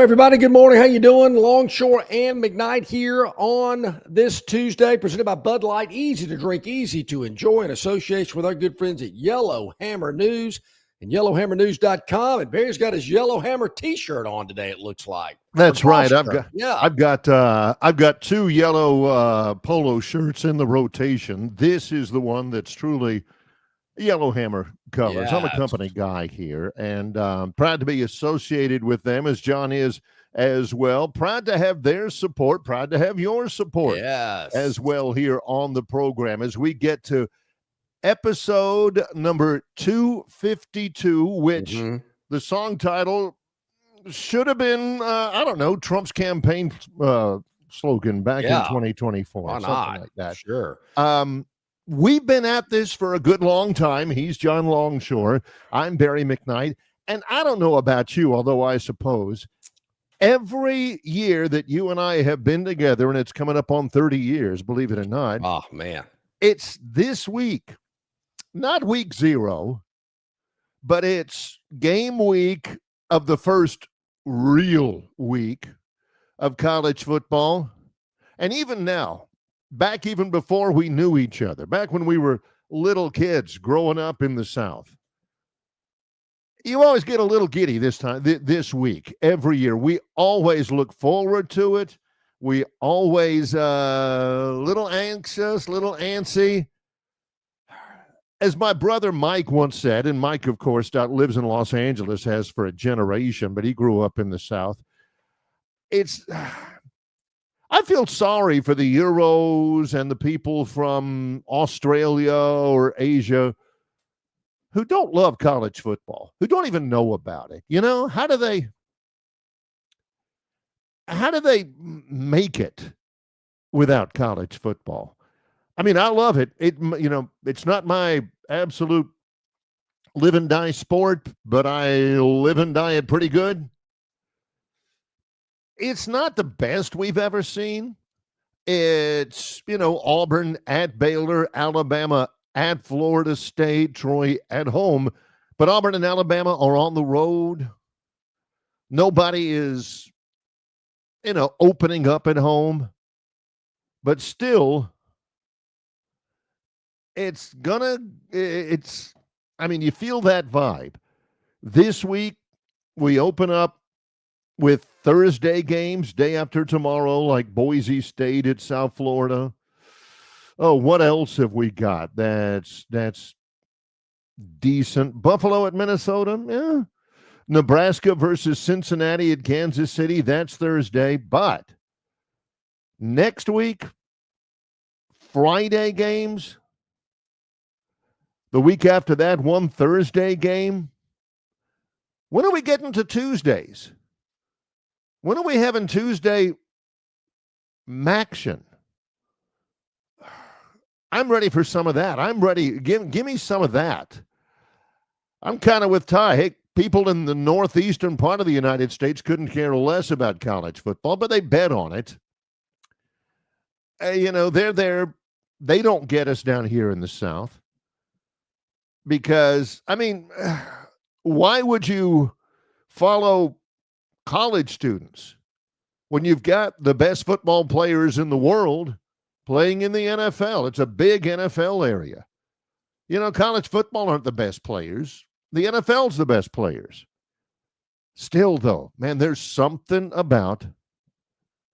everybody. Good morning. How you doing? Longshore and McKnight here on this Tuesday, presented by Bud Light. Easy to drink, easy to enjoy, in association with our good friends at Yellow Hammer News and yellowhammernews.com. And Barry's got his Yellow Hammer T-shirt on today, it looks like. That's right. I've got two yellow polo shirts in the rotation. This is the one that's truly Yellow Hammer colors. I'm a company guy here, and proud to be associated with them, as John is as well. Proud to have their support, proud to have your support as well here on the program as we get to episode number 252, which the song title should have been, Trump's campaign slogan back in 2024. Why something not? Like that. Sure. We've been at this for a good long time. He's John Longshore. I'm Barry McKnight. And I don't know about you, although I suppose every year that you and I have been together, and it's coming up on 30 years, believe it or not. Oh, man. It's this week, not week 0, but it's game week of the first real week of college football. And even now, back even before we knew each other, back when we were little kids growing up in the South, you always get a little giddy this week, every year. We always look forward to it. We always little anxious, little antsy. As my brother Mike once said, and Mike, of course, lives in Los Angeles, has for a generation, but he grew up in the South. I feel sorry for the Euros and the people from Australia or Asia who don't love college football, who don't even know about it. You know, how do they make it without college football? I mean, I love it. It's not my absolute live and die sport, but I live and die it pretty good. It's not the best we've ever seen. It's, Auburn at Baylor, Alabama at Florida State, Troy at home. But Auburn and Alabama are on the road. Nobody is, opening up at home. But still, you feel that vibe. This week, we open up with Thursday games, day after tomorrow, like Boise State at South Florida. Oh, what else have we got that's decent? Buffalo at Minnesota, yeah. Nebraska versus Cincinnati at Kansas City, that's Thursday. But next week, Friday games. The week after that, one Thursday game. When are we getting to Tuesdays? When are we having Tuesday Maction? I'm ready for some of that. I'm ready. Give me some of that. I'm kind of with Ty. Hey, people in the northeastern part of the United States couldn't care less about college football, but they bet on it. They're there. They don't get us down here in the South because, why would you follow college students when you've got the best football players in the world playing in the NFL? It's a big NFL area. College football aren't the best players. The NFL's the best players. Still, though, man, there's something about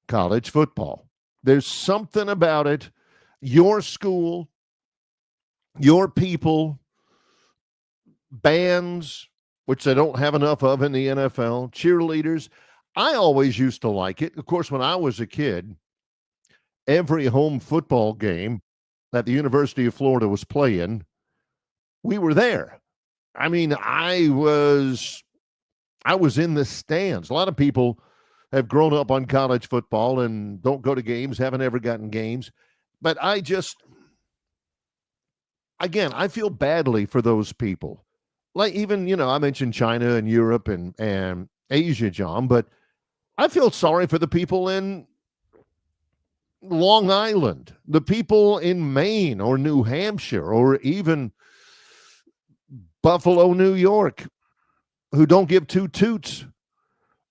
college football. There's something about it. Your school, your people, bands, which they don't have enough of in the NFL, cheerleaders. I always used to like it. Of course, when I was a kid, every home football game that the University of Florida was playing, we were there. I was in the stands. A lot of people have grown up on college football and don't go to games, haven't ever gotten games. But I feel badly for those people. Like even, I mentioned China and Europe and Asia, John, but I feel sorry for the people in Long Island, the people in Maine or New Hampshire or even Buffalo, New York, who don't give two toots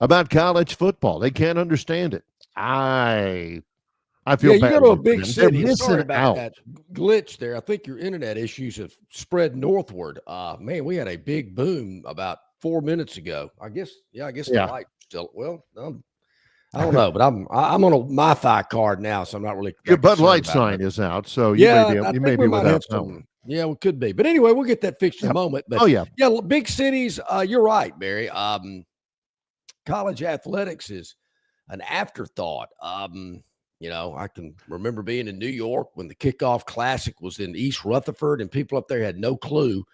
about college football. They can't understand it. I feel you bad. go to a big They're city. missing Sorry about out. that glitch there. I think your internet issues have spread northward. Man, we had a big boom about 4 minutes ago. I guess the light still. Well, I don't know, but I'm on a MiFi card now, so I'm not really. Your Bud Light about sign is out, so yeah, you may be without some. Yeah, we could be, but anyway, we'll get that fixed in a moment. But yeah, big cities. You're right, Barry. College athletics is an afterthought. I can remember being in New York when the kickoff classic was in East Rutherford, and people up there had no clue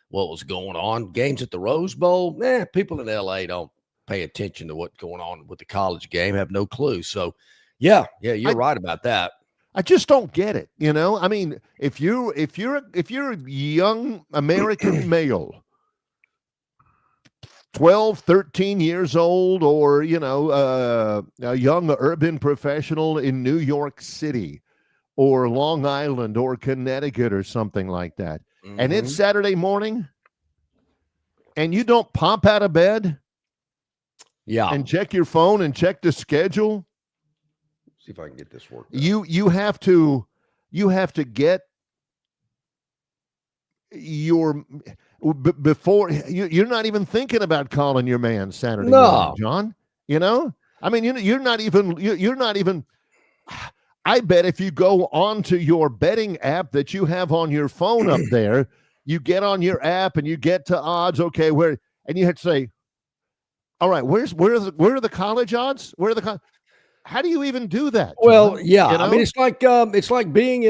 what was going on. Games at the Rose Bowl, people in LA don't pay attention to what's going on with the college game, have no clue. So, you're right about that. I just don't get it. I mean, if you're a young American male, 12, 13 years old, or, a young urban professional in New York City or Long Island or Connecticut or something like that, and it's Saturday morning and you don't pop out of bed and check your phone and check the schedule. See if I can get this work. You have to get your before you're not even thinking about calling your man Saturday morning, John. I mean, you're not even. I bet if you go onto your betting app that you have on your phone up there, you get on your app and you get to odds. Okay, and you have to say, all right, where are the college odds? How do you even do that, John? Well, yeah, I mean, it's like being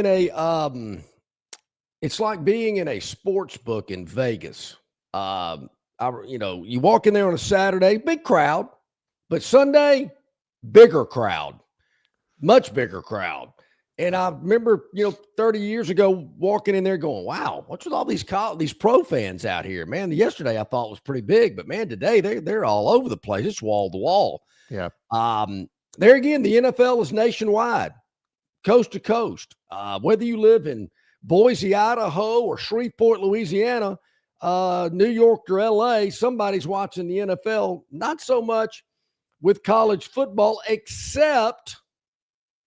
in a sports book in Vegas. You walk in there on a Saturday, big crowd, but Sunday, bigger crowd, much bigger crowd. And I remember, 30 years ago walking in there going, wow, what's with all these pro fans out here, man? Yesterday I thought was pretty big, but man, today they're all over the place. It's wall to wall. Yeah. There again, the NFL is nationwide, coast to coast. Whether you live in Boise, Idaho, or Shreveport, Louisiana, New York, or LA, somebody's watching the NFL. Not so much with college football, except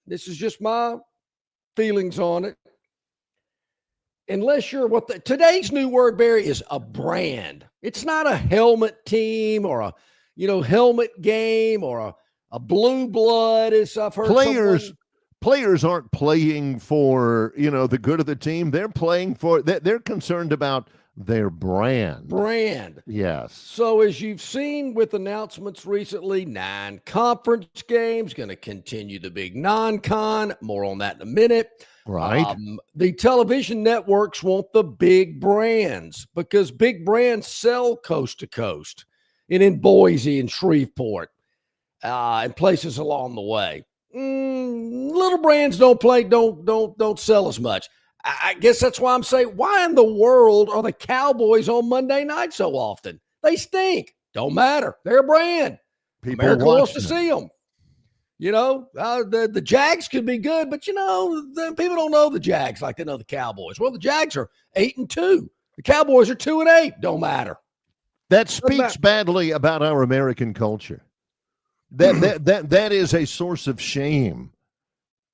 this is just my feelings on it. Unless you're today's new word, Barry, is a brand. It's not a helmet team or a helmet game or a blue blood, as I've heard. Players aren't playing for, the good of the team. They're playing for, they're concerned about their brand. Yes. So as you've seen with announcements recently, 9 conference games, going to continue the big non-con. More on that in a minute. Right. The television networks want the big brands because big brands sell coast to coast and in Boise and Shreveport and places along the way. Little brands don't sell as much. I guess that's why I'm saying, why in the world are the Cowboys on Monday night so often? They stink. Don't matter. They're a brand. America wants to see them. The Jags could be good, but the people don't know the Jags like they know the Cowboys. Well, the Jags are 8-2. The Cowboys are 2-8. Don't matter. That speaks badly about our American culture. That is a source of shame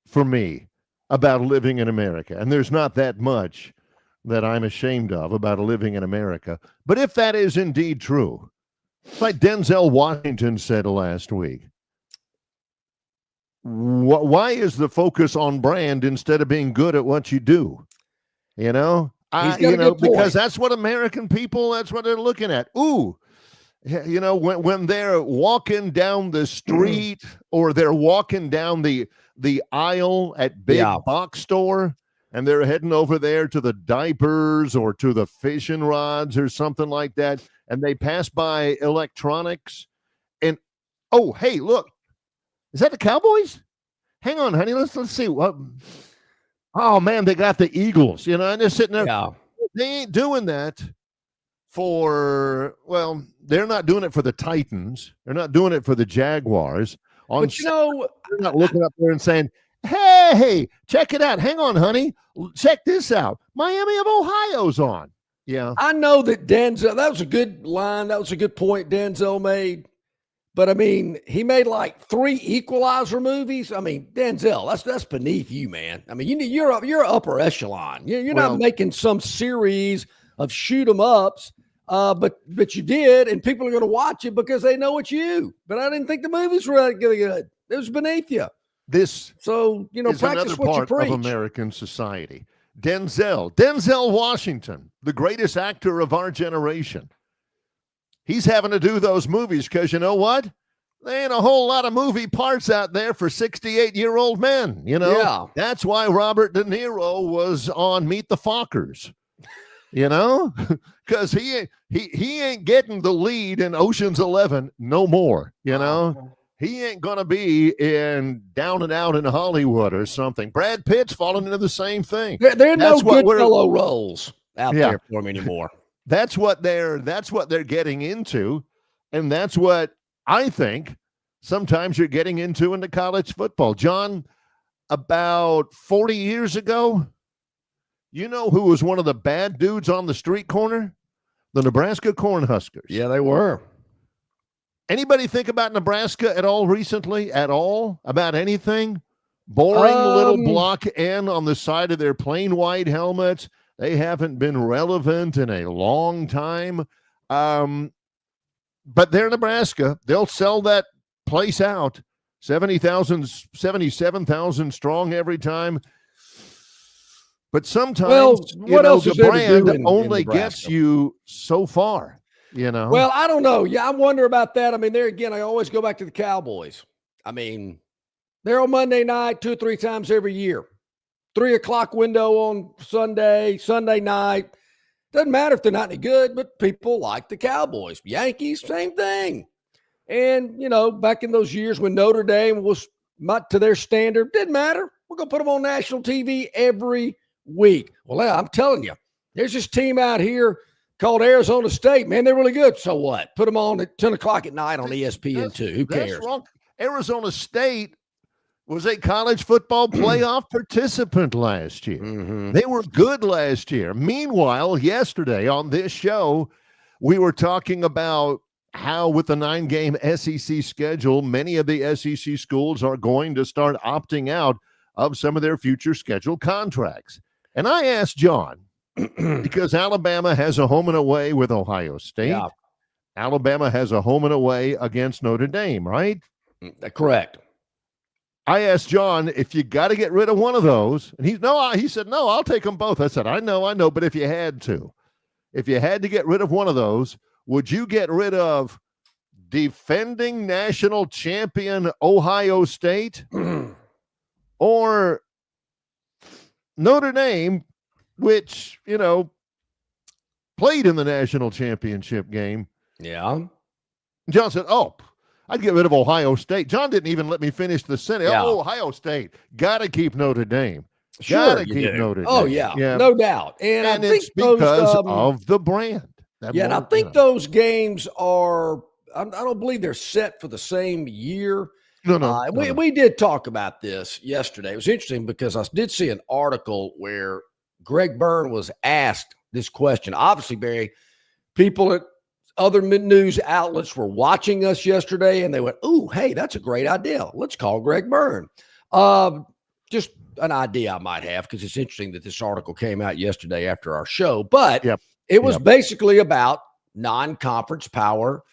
for me about living in America. And there's not that much that I'm ashamed of about living in America. But if that is indeed true, like Denzel Washington said last week, why is the focus on brand instead of being good at what you do? Because that's what American people, that's what they're looking at. Ooh, when they're walking down the street or they're walking down the aisle at big box store and they're heading over there to the diapers or to the fishing rods or something like that, and they pass by electronics and, oh, hey, look, is that the Cowboys? Hang on, honey, let's see what. Oh man, they got the Eagles, and they're sitting there. Yeah. They ain't doing that they're not doing it for the Titans. They're not doing it for the Jaguars. But they're not looking up there and saying, hey, check it out. Hang on, honey. Check this out. Miami of Ohio's on. Yeah. I know that Denzel, that was a good line. That was a good point Denzel made. But I mean, he made like 3 Equalizer movies. I mean, Denzel, that's beneath you, man. I mean, you're upper echelon. You're not making some series of shoot 'em ups, but you did, and people are going to watch it because they know it's you. But I didn't think the movies were that good. It was beneath you. This is practice another what part you preach. of American society. Denzel Washington, the greatest actor of our generation. He's having to do those movies because you know what? There ain't a whole lot of movie parts out there for 68-year-old men, Yeah. That's why Robert De Niro was on Meet the Fockers, because he ain't getting the lead in Ocean's 11 no more, He ain't going to be in Down and Out in Hollywood or something. Brad Pitt's falling into the same thing. There are no good fellow roles out there for him anymore. That's what they're getting into, and that's what I think sometimes you're getting into college football. John, about 40 years ago, you know who was one of the bad dudes on the street corner? The Nebraska Cornhuskers. Yeah, they were. Anybody think about Nebraska at all recently? At all? About anything? Boring little block N on the side of their plain white helmets. They haven't been relevant in a long time. But they're Nebraska. They'll sell that place out. 77,000 strong every time. But sometimes, the brand only gets you so far, Well, I don't know. Yeah, I wonder about that. I mean, there again, I always go back to the Cowboys. I mean, they're on Monday night 2 or 3 times every year. 3 o'clock window on Sunday night. Doesn't matter if they're not any good, but people like the Cowboys. Yankees, same thing. And, back in those years when Notre Dame was not to their standard, didn't matter. We're going to put them on national TV every week. Well, I'm telling you, there's this team out here called Arizona State. Man, they're really good. So what? Put them on at 10 o'clock at night on ESPN2. Who cares? That's wrong. Arizona State was a college football playoff participant last year. Mm-hmm. They were good last year. Meanwhile, yesterday on this show, we were talking about how with the 9-game SEC schedule, many of the SEC schools are going to start opting out of some of their future scheduled contracts. And I asked John, because Alabama has a home and away with Ohio State. Yeah. Alabama has a home and away against Notre Dame, right? Correct. I asked John if you got to get rid of one of those, and he said, no, I'll take them both. I said, I know, but if you had to get rid of one of those, would you get rid of defending national champion Ohio State or Notre Dame, which, played in the national championship game? Yeah. John said, I'd get rid of Ohio State. John didn't even let me finish the sentence. Yeah. Ohio State. Got to keep Notre Dame. Sure, Got to keep Notre Dame. Oh, yeah. No doubt. And I think it's because of the brand. And I think those games are, I don't believe they're set for the same year. No. We did talk about this yesterday. It was interesting because I did see an article where Greg Byrne was asked this question. Obviously, Barry, people at other news outlets were watching us yesterday, and they went, "Ooh, hey, that's a great idea. Let's call Greg Byrne." Just an idea I might have, because it's interesting that this article came out yesterday after our show. But it was basically about non-conference power,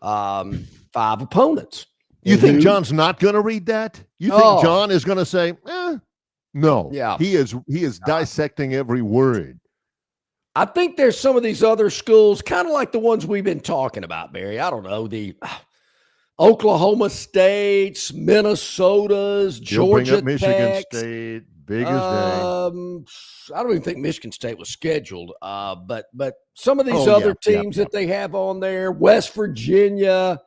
5 opponents. You think John's not going to read that? You think John is going to say, no? Yeah, he is dissecting every word. I think there's some of these other schools, kind of like the ones we've been talking about, Barry. I don't know, the Oklahoma States, Minnesotas, Georgia Michigan Tech, State, big as day. I don't even think Michigan State was scheduled, but some of these other teams that they have on there, West Virginia.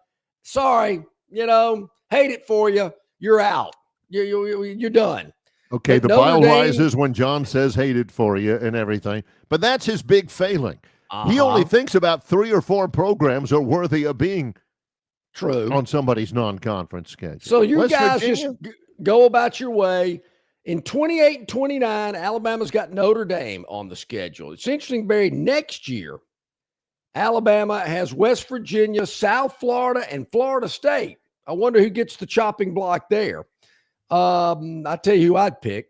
Sorry, hate it for you. You're out. You're done. Okay, the bile rises when John says hated for you and everything, but that's his big failing. He only thinks about 3 or 4 programs are worthy of being true on somebody's non-conference schedule. So you guys just go about your way. In 28 and 29, Alabama's got Notre Dame on the schedule. It's interesting, Barry, next year, Alabama has West Virginia, South Florida, and Florida State. I wonder who gets the chopping block there. I tell you who I'd pick.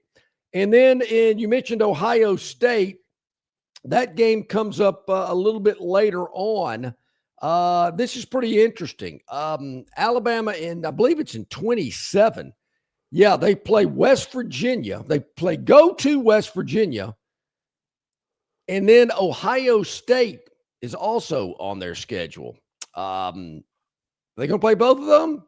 And then you mentioned Ohio State. That game comes up a little bit later on. This is pretty interesting. Alabama, I believe it's in 27. Yeah, they play West Virginia. They go to West Virginia. And then Ohio State is also on their schedule. They going to play both of them?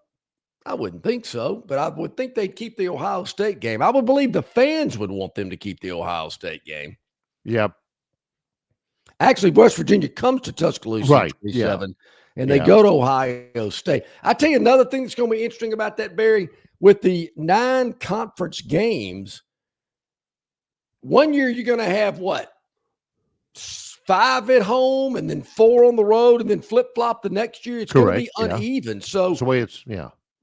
I wouldn't think so, but I would think they'd keep the Ohio State game. I would believe the fans would want them to keep the Ohio State game. Yep. Actually, West Virginia comes to Tuscaloosa right. in 27, and they go to Ohio State. I tell you another thing that's going to be interesting about that, Barry, with the 9 conference games, one year you're going to have what? 5 at home and then 4 on the road and then flip-flop the next year. It's going to be uneven. So that's the way it's,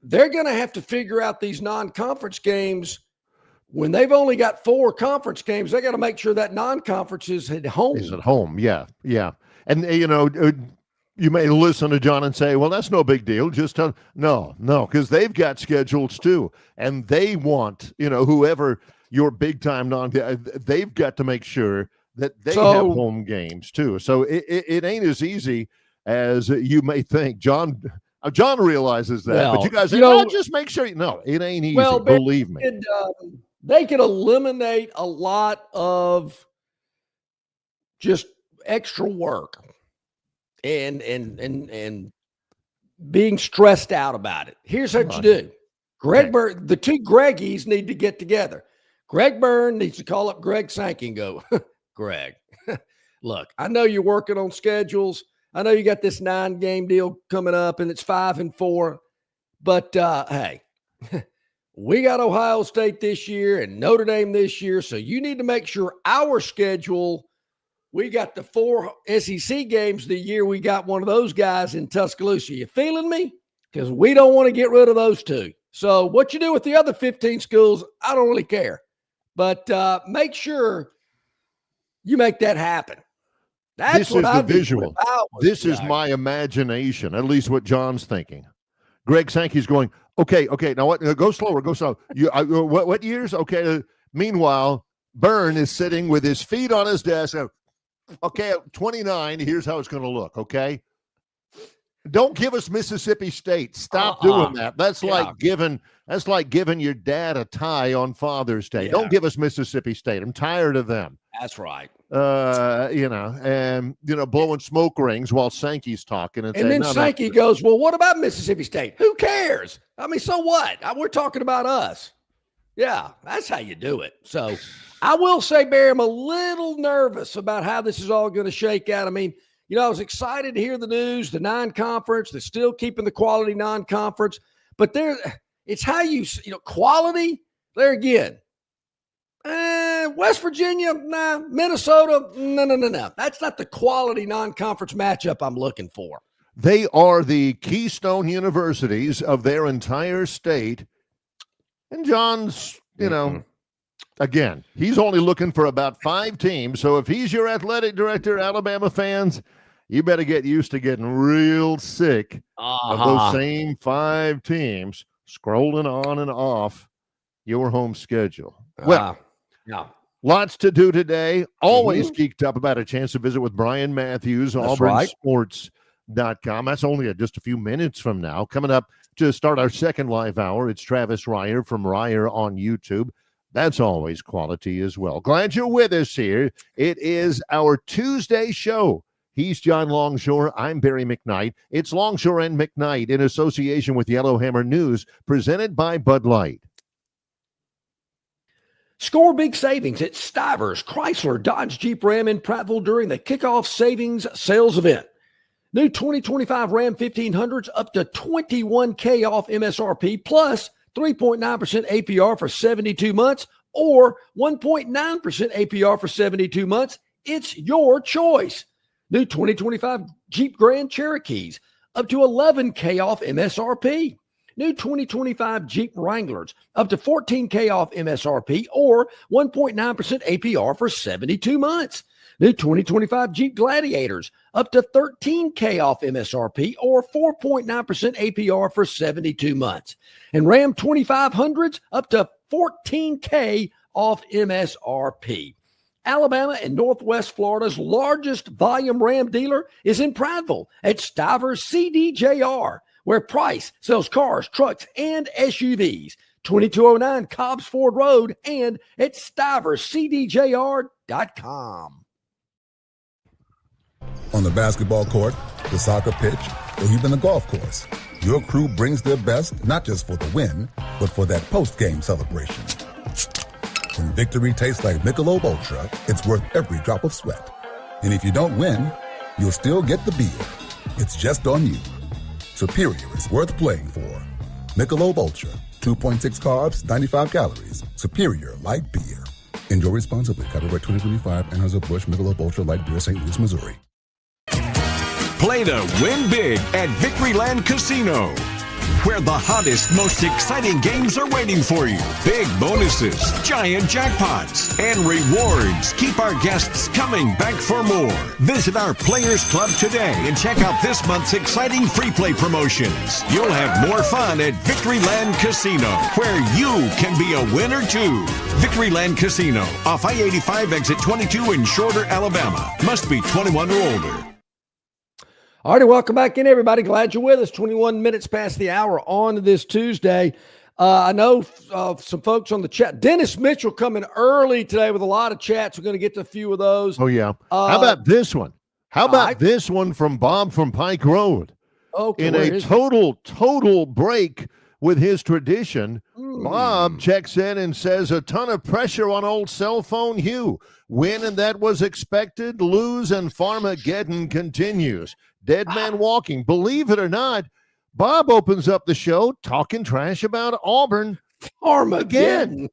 they're going to have to figure out these non-conference games. When they've only got 4 conference games, they got to make sure that non-conference is at home. Is at home, yeah. And, you may listen to John and say, well, that's no big deal. Just no, because they've got schedules too. And they want, whoever your big-time they've got to make sure that they have home games too. So it ain't as easy as you may think. John realizes that, but you guys just make sure. No, it ain't easy. Well, believe me. They could eliminate a lot of just extra work and being stressed out about it. Here's what you do. Greg Byrne, the 2 Greggies need to get together. Greg Byrne needs to call up Greg Sankey and go, Greg, look, I know you're working on schedules. I know you got this 9-game deal coming up and it's 5 and 4, but hey, we got Ohio State this year and Notre Dame this year. So you need to make sure our schedule, we got the 4 SEC games the year we got one of those guys in Tuscaloosa. You feeling me? Because we don't want to get rid of those 2. So what you do with the other 15 schools, I don't really care. But make sure you make that happen. This is the visual. This is my imagination, at least what John's thinking. Greg Sankey's going, okay. Now what? Go slower. What years? Okay. Meanwhile, Byrne is sitting with his feet on his desk. Okay, 29. Here's how it's going to look. Okay. Don't give us Mississippi State. Stop doing that. That's like giving your dad a tie on Father's Day. Don't give us Mississippi State. I'm tired of them. That's right. Blowing smoke rings while Sankey's talking. And then Sankey goes, well, what about Mississippi State? Who cares? I mean, so what? We're talking about us. Yeah, that's how you do it. So I will say, Barry, I'm a little nervous about how this is all going to shake out. I mean, I was excited to hear the news, the non-conference, they're still keeping the quality non-conference, but it's how quality there again. West Virginia, nah. Minnesota, no. That's not the quality non-conference matchup I'm looking for. They are the keystone universities of their entire state. And John's, again, he's only looking for about 5 teams. So if he's your athletic director, Alabama fans, you better get used to getting real sick of those same 5 teams scrolling on and off your home schedule. Well, lots to do today. Always geeked up about a chance to visit with Brian Matthews, AuburnSports.com. That's only just a few minutes from now. Coming up to start our second live hour, it's Travis Reier from Reier on YouTube. That's always quality as well. Glad you're with us here. It is our Tuesday show. He's John Longshore. I'm Barry McKnight. It's Longshore and McKnight in association with Yellowhammer News, presented by Bud Light. Score big savings at Stivers, Chrysler, Dodge, Jeep, Ram in Prattville during the kickoff savings sales event. New 2025 Ram 1500s up to $21K off MSRP plus 3.9% APR for 72 months or 1.9% APR for 72 months. It's your choice. New 2025 Jeep Grand Cherokees up to $11K off MSRP. New 2025 Jeep Wranglers up to $14K off MSRP or 1.9% APR for 72 months. New 2025 Jeep Gladiators, up to $13K off MSRP or 4.9% APR for 72 months. And Ram 2500s, up to $14K off MSRP. Alabama and Northwest Florida's largest volume Ram dealer is in Prattville at Stivers CDJR, where Price sells cars, trucks, and SUVs. 2209 Cobbs Ford Road and at stiverscdjr.com. On the basketball court, the soccer pitch, or even the golf course, your crew brings their best not just for the win, but for that post-game celebration. When victory tastes like Michelob Ultra, it's worth every drop of sweat. And if you don't win, you'll still get the beer. It's just on you. Superior is worth playing for. Michelob Ultra, 2.6 carbs, 95 calories. Superior light beer. Enjoy responsibly. Copyright 2025, Anheuser-Busch Michelob Ultra Light Beer, St. Louis, Missouri. Play to win big at Victoryland Casino, where the hottest, most exciting games are waiting for you. Big bonuses, giant jackpots, and rewards keep our guests coming back for more. Visit our Players Club today and check out this month's exciting free play promotions. You'll have more fun at Victoryland Casino, where you can be a winner too. Victoryland Casino, off I-85 exit 22 in Shorter, Alabama. Must be 21 or older. All righty, welcome back in, everybody. Glad you're with us. 21 minutes past the hour on this Tuesday. I know some folks on the chat. Dennis Mitchell coming early today with a lot of chats. We're going to get to a few of those. Oh, yeah. How about this one? How about this one from Bob from Pike Road? Okay, in a total break with his tradition, Bob checks in and says, a ton of pressure on old cell phone Hugh. Win, and that was expected. Lose, and Farmageddon continues. Dead man walking. Believe it or not, Bob opens up the show talking trash about Auburn. Armageddon.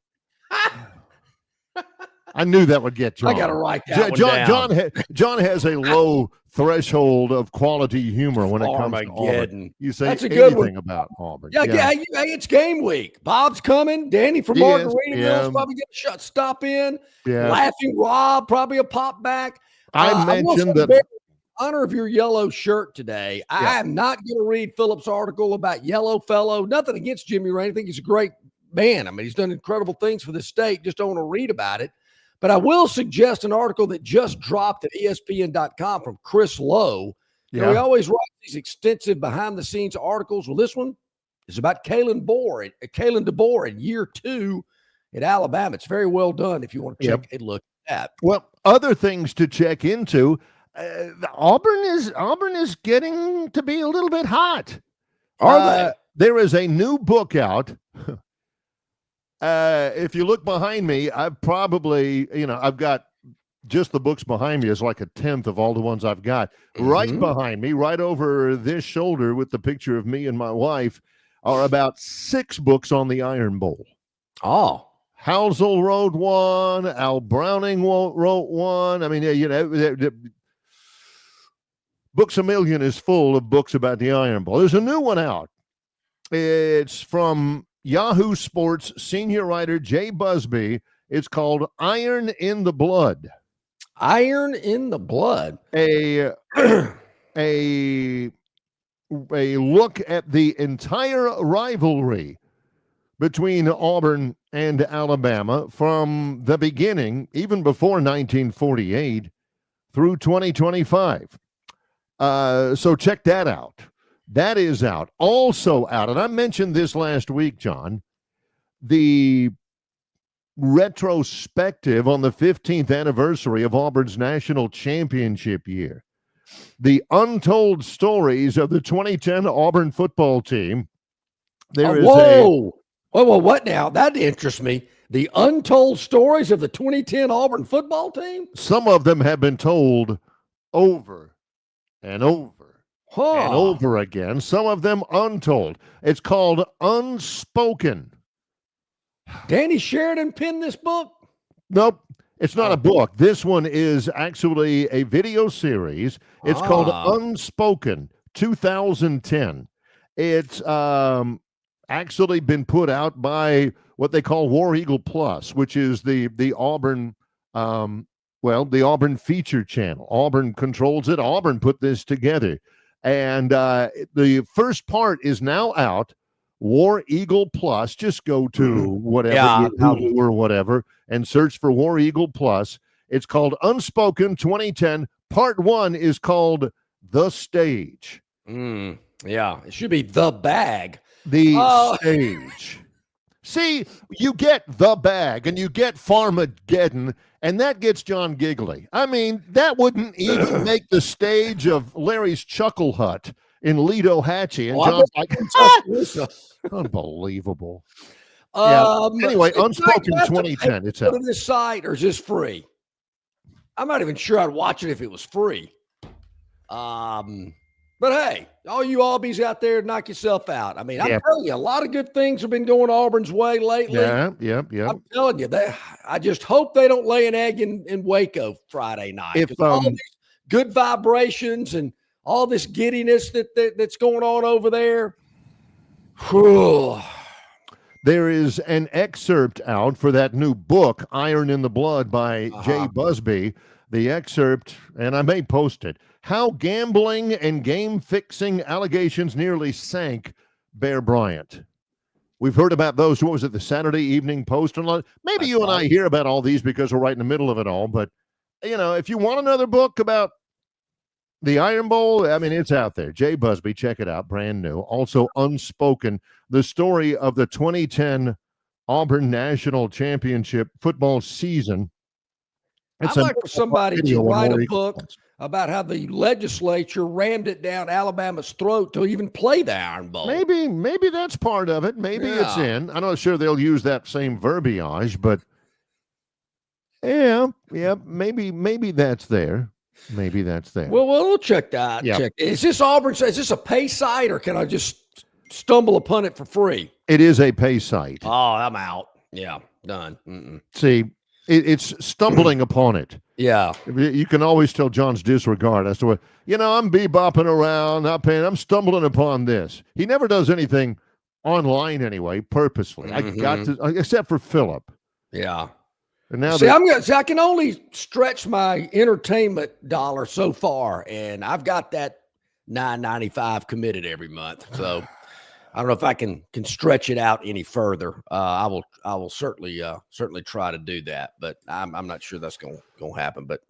I knew that would get John. I got to write that one down. John has a low threshold of quality humor when it comes to Auburn. You say that's a good anything one. about Auburn. Yeah, it's game week. Bob's coming. Danny from Margaritaville's probably going to stop in. Yeah. Laughing Rob, probably a pop back. I mentioned that. Honor of your yellow shirt today. I am not going to read Philip's article about Yellow Fellow. Nothing against Jimmy Rainey. I think he's a great man. I mean, he's done incredible things for the state. Just don't want to read about it. But I will suggest an article that just dropped at ESPN.com from Chris Lowe. Yeah. You know, he always writes these extensive behind-the-scenes articles. Well, this one is about Kalen DeBoer in year 2 at Alabama. It's very well done if you want to check a look at that. Well, other things to check into. Auburn is getting to be a little bit hot. There is a new book out. If you look behind me, I've got just the books behind me is like a 10th of all the ones I've got. Right behind me, right over this shoulder with the picture of me and my wife, are about 6 books on the Iron Bowl. Oh. Housel wrote one. Al Browning wrote one. I mean, Books A Million is full of books about the Iron Bowl. There's a new one out. It's from Yahoo Sports senior writer Jay Busby. It's called Iron in the Blood. Iron in the Blood. A look at the entire rivalry between Auburn and Alabama from the beginning, even before 1948, through 2025. So check that out. That is out. Also out, and I mentioned this last week, John, the retrospective on the 15th anniversary of Auburn's national championship year. The untold stories of the 2010 Auburn football team. Whoa, what now? That interests me. The untold stories of the 2010 Auburn football team? Some of them have been told over and over and over again. Some of them untold. It's called Unspoken. Danny Sheridan penned this book? Nope. It's not a book. This one is actually a video series. It's called Unspoken 2010. It's actually been put out by what they call War Eagle Plus, which is the Auburn Well, the Auburn feature channel. Auburn controls it. Auburn put this together. And the first part is now out. War Eagle Plus. Just go to whatever, Hulu or whatever, and search for War Eagle Plus. It's called Unspoken 2010. Part 1 is called The Stage. Yeah, it should be The Bag. The Stage. See, you get The Bag and you get Farmageddon, and that gets John giggly. I mean, that wouldn't even make the stage of Larry's Chuckle Hut in Lido Hatchie. And John's like, unbelievable. Anyway, Unspoken 2010. It's out. Go to this site, or is this free? I'm not even sure I'd watch it if it was free. But hey, all you Aubies out there, knock yourself out. I mean, I'm telling you, a lot of good things have been going Auburn's way lately. Yeah. I'm telling you, I just hope they don't lay an egg in Waco Friday night. If all these good vibrations and all this giddiness that's going on over there. Whew. There is an excerpt out for that new book, Iron in the Blood by Jay Busby. The excerpt, and I may post it, How Gambling and Game-Fixing Allegations Nearly Sank Bear Bryant. We've heard about those. What was it, the Saturday Evening Post? Maybe you and I hear about all these because we're right in the middle of it all. But, if you want another book about the Iron Bowl, I mean, it's out there. Jay Busby, check it out, brand new. Also, Unspoken, the story of the 2010 Auburn National Championship football season. I'd like for somebody to write a book about how the legislature rammed it down Alabama's throat to even play the Iron Bowl. Maybe that's part of it. Maybe it's in. I'm not sure they'll use that same verbiage, but maybe that's there. Maybe that's there. Well, we'll check that. Yep. Is this Auburn? Is this a pay site, or can I just stumble upon it for free? It is a pay site. Oh, I'm out. Yeah, done. See, it's stumbling upon it. Yeah. You can always tell John's disregard as to what, I'm bebopping around, not paying. I'm stumbling upon this. He never does anything online anyway, purposely. I got to, except for Philip. Yeah. And now I can only stretch my entertainment dollar so far, and I've got that $9.95 committed every month. So I don't know if I can stretch it out any further. I will certainly try to do that, but I'm not sure that's going to happen. But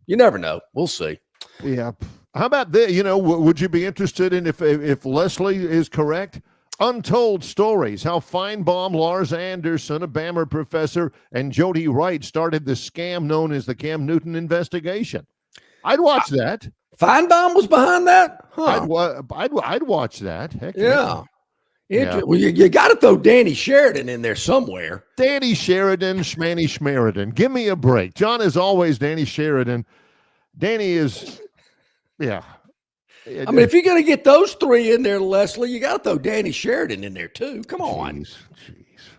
you never know. We'll see. Yeah. How about this? Would you be interested in if Leslie is correct? Untold Stories, how Feinbaum, Lars Anderson, a Bammer professor, and Jody Wright started the scam known as the Cam Newton investigation. I'd watch that. Feinbaum was behind that? Huh. I'd watch that. Heck yeah. Well, you got to throw Danny Sheridan in there somewhere. Danny Sheridan, Schmanny Schmeridan. Give me a break. John is always Danny Sheridan. Danny is, yeah. I mean, if you're going to get those three in there, Leslie, you got to throw Danny Sheridan in there too. Come on. Jeez.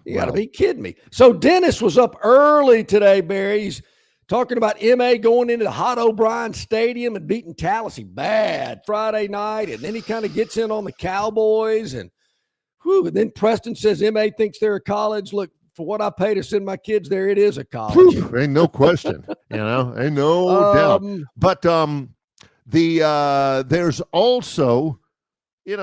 You got to be kidding me. So Dennis was up early today, Barry. He's talking about MA going into the Hot O'Brien Stadium and beating Tallahassee bad Friday night. And then he kind of gets in on the Cowboys. And then Preston says MA thinks they're a college. Look, for what I pay to send my kids there, it is a college. Ain't no question. Ain't no doubt. But there's also,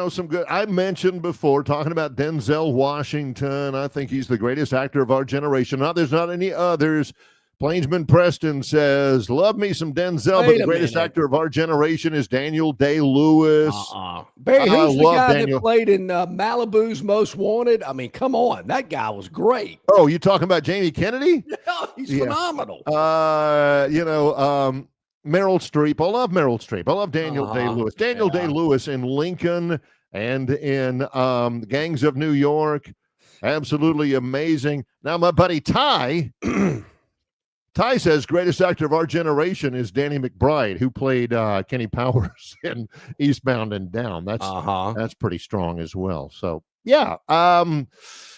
some good. I mentioned before talking about Denzel Washington. I think he's the greatest actor of our generation. There's not any others. Plainsman Preston says, love me some Denzel, but the greatest actor of our generation is Daniel Day-Lewis. Barry, who's the guy that played in Malibu's Most Wanted? I mean, come on. That guy was great. Oh, you talking about Jamie Kennedy? Yeah, he's phenomenal. Meryl Streep. I love Meryl Streep. I love Daniel Day-Lewis. Day-Lewis in Lincoln and in Gangs of New York. Absolutely amazing. Now, my buddy Ty says greatest actor of our generation is Danny McBride, who played Kenny Powers in Eastbound and Down. That's pretty strong as well. So, yeah.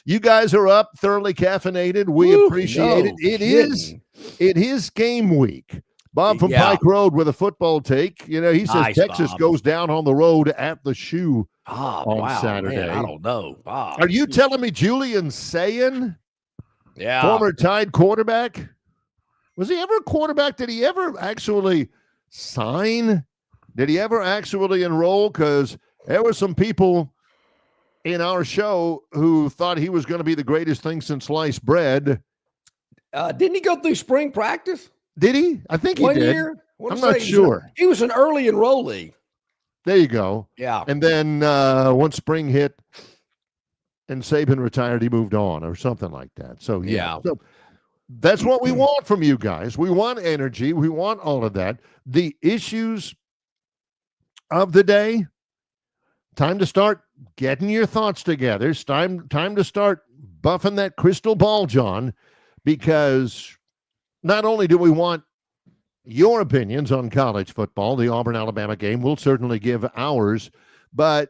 You guys are up, thoroughly caffeinated. We appreciate it. It is game week. Bob from Pike Road with a football take. He says Texas goes down on the road at the Shoe on Saturday. Man, I don't know, Bob. Are you telling me Julian Sayin, former Tide quarterback? Was he ever a quarterback? Did he ever actually sign? Did he ever actually enroll? Because there were some people in our show who thought he was going to be the greatest thing since sliced bread. Didn't he go through spring practice? Did he? I think he did. 1 year? I'm not sure. He was an early enrollee. There you go. Yeah. And then once spring hit and Saban retired, he moved on or something like that. So, yeah. So that's what we want from you guys. We want energy. We want all of that. The issues of the day, time to start getting your thoughts together. It's time to start buffing that crystal ball, John, because not only do we want your opinions on college football, the Auburn-Alabama game, we'll certainly give ours, but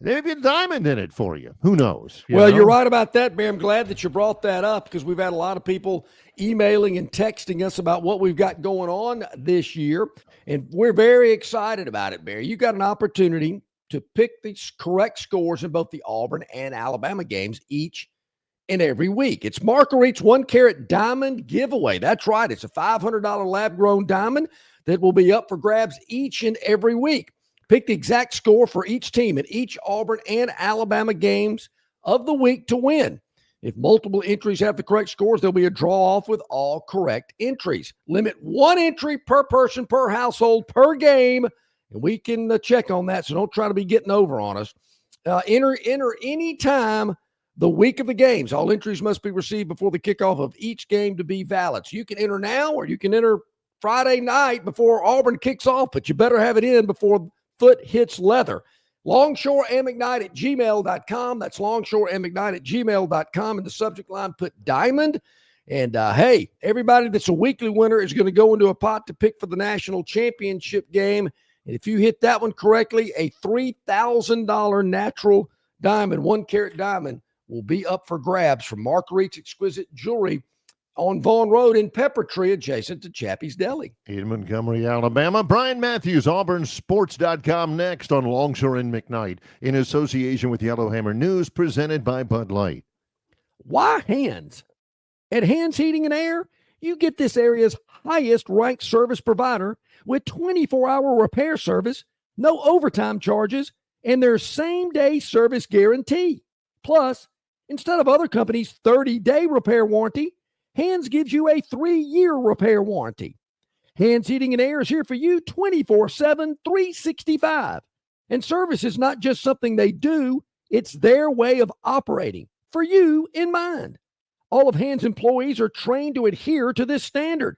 maybe a diamond in it for you. Who knows? You're right about that, Bear. I'm glad that you brought that up because we've had a lot of people emailing and texting us about what we've got going on this year, and we're very excited about it, Bear. You got an opportunity to pick the correct scores in both the Auburn and Alabama games each and every week. It's Marguerite's 1-carat diamond giveaway. That's right. It's a $500 lab-grown diamond that will be up for grabs each and every week. Pick the exact score for each team in each Auburn and Alabama games of the week to win. If multiple entries have the correct scores, there'll be a draw-off with all correct entries. Limit 1 entry per person, per household, per game, and we can check on that, so don't try to be getting over on us. Enter any time the week of the games. All entries must be received before the kickoff of each game to be valid. So you can enter now or you can enter Friday night before Auburn kicks off, but you better have it in before foot hits leather. Longshore and McKnight at gmail.com. That's Longshore and McKnight at gmail.com. In the subject line, put diamond. And hey, everybody that's a weekly winner is going to go into a pot to pick for the national championship game. And if you hit that one correctly, a $3,000 natural diamond, 1-carat diamond, will be up for grabs from Marguerite's Exquisite Jewelry on Vaughn Road in Pepper Tree, adjacent to Chappie's Deli. In Montgomery, Alabama. Brian Matthews, AuburnSports.com, next on Longshore and McKnight, in association with Yellowhammer News, presented by Bud Light. Why Hands? At Hands Heating and Air, you get this area's highest-ranked service provider with 24-hour repair service, no overtime charges, and their same-day service guarantee. Plus, instead of other companies' 30-day repair warranty, Hands gives you a 3-year repair warranty. Hands Heating and Air is here for you 24/7, 365. And service is not just something they do, it's their way of operating, for you in mind. All of Hands employees are trained to adhere to this standard.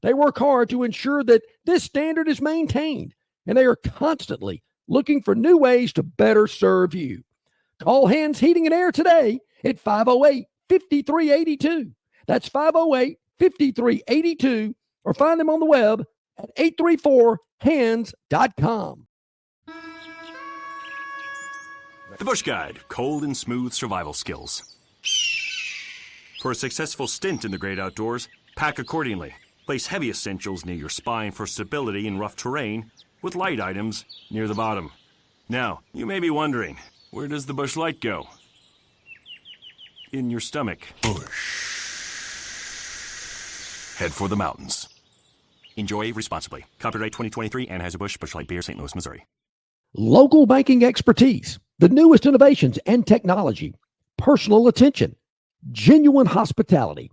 They work hard to ensure that this standard is maintained, and they are constantly looking for new ways to better serve you. Call Hands Heating and Air today at 508-5382. That's 508-5382, or find them on the web at 834hands.com. The Bush Guide, cold and smooth survival skills. For a successful stint in the great outdoors, pack accordingly. Place heavy essentials near your spine for stability in rough terrain, with light items near the bottom. Now, you may be wondering, where does the Bush Light go? In your stomach. Bush. Head for the mountains. Enjoy responsibly. Copyright 2023, Anheuser-Busch, Bush Light Beer, St. Louis, Missouri. Local banking expertise, the newest innovations and technology, personal attention, genuine hospitality.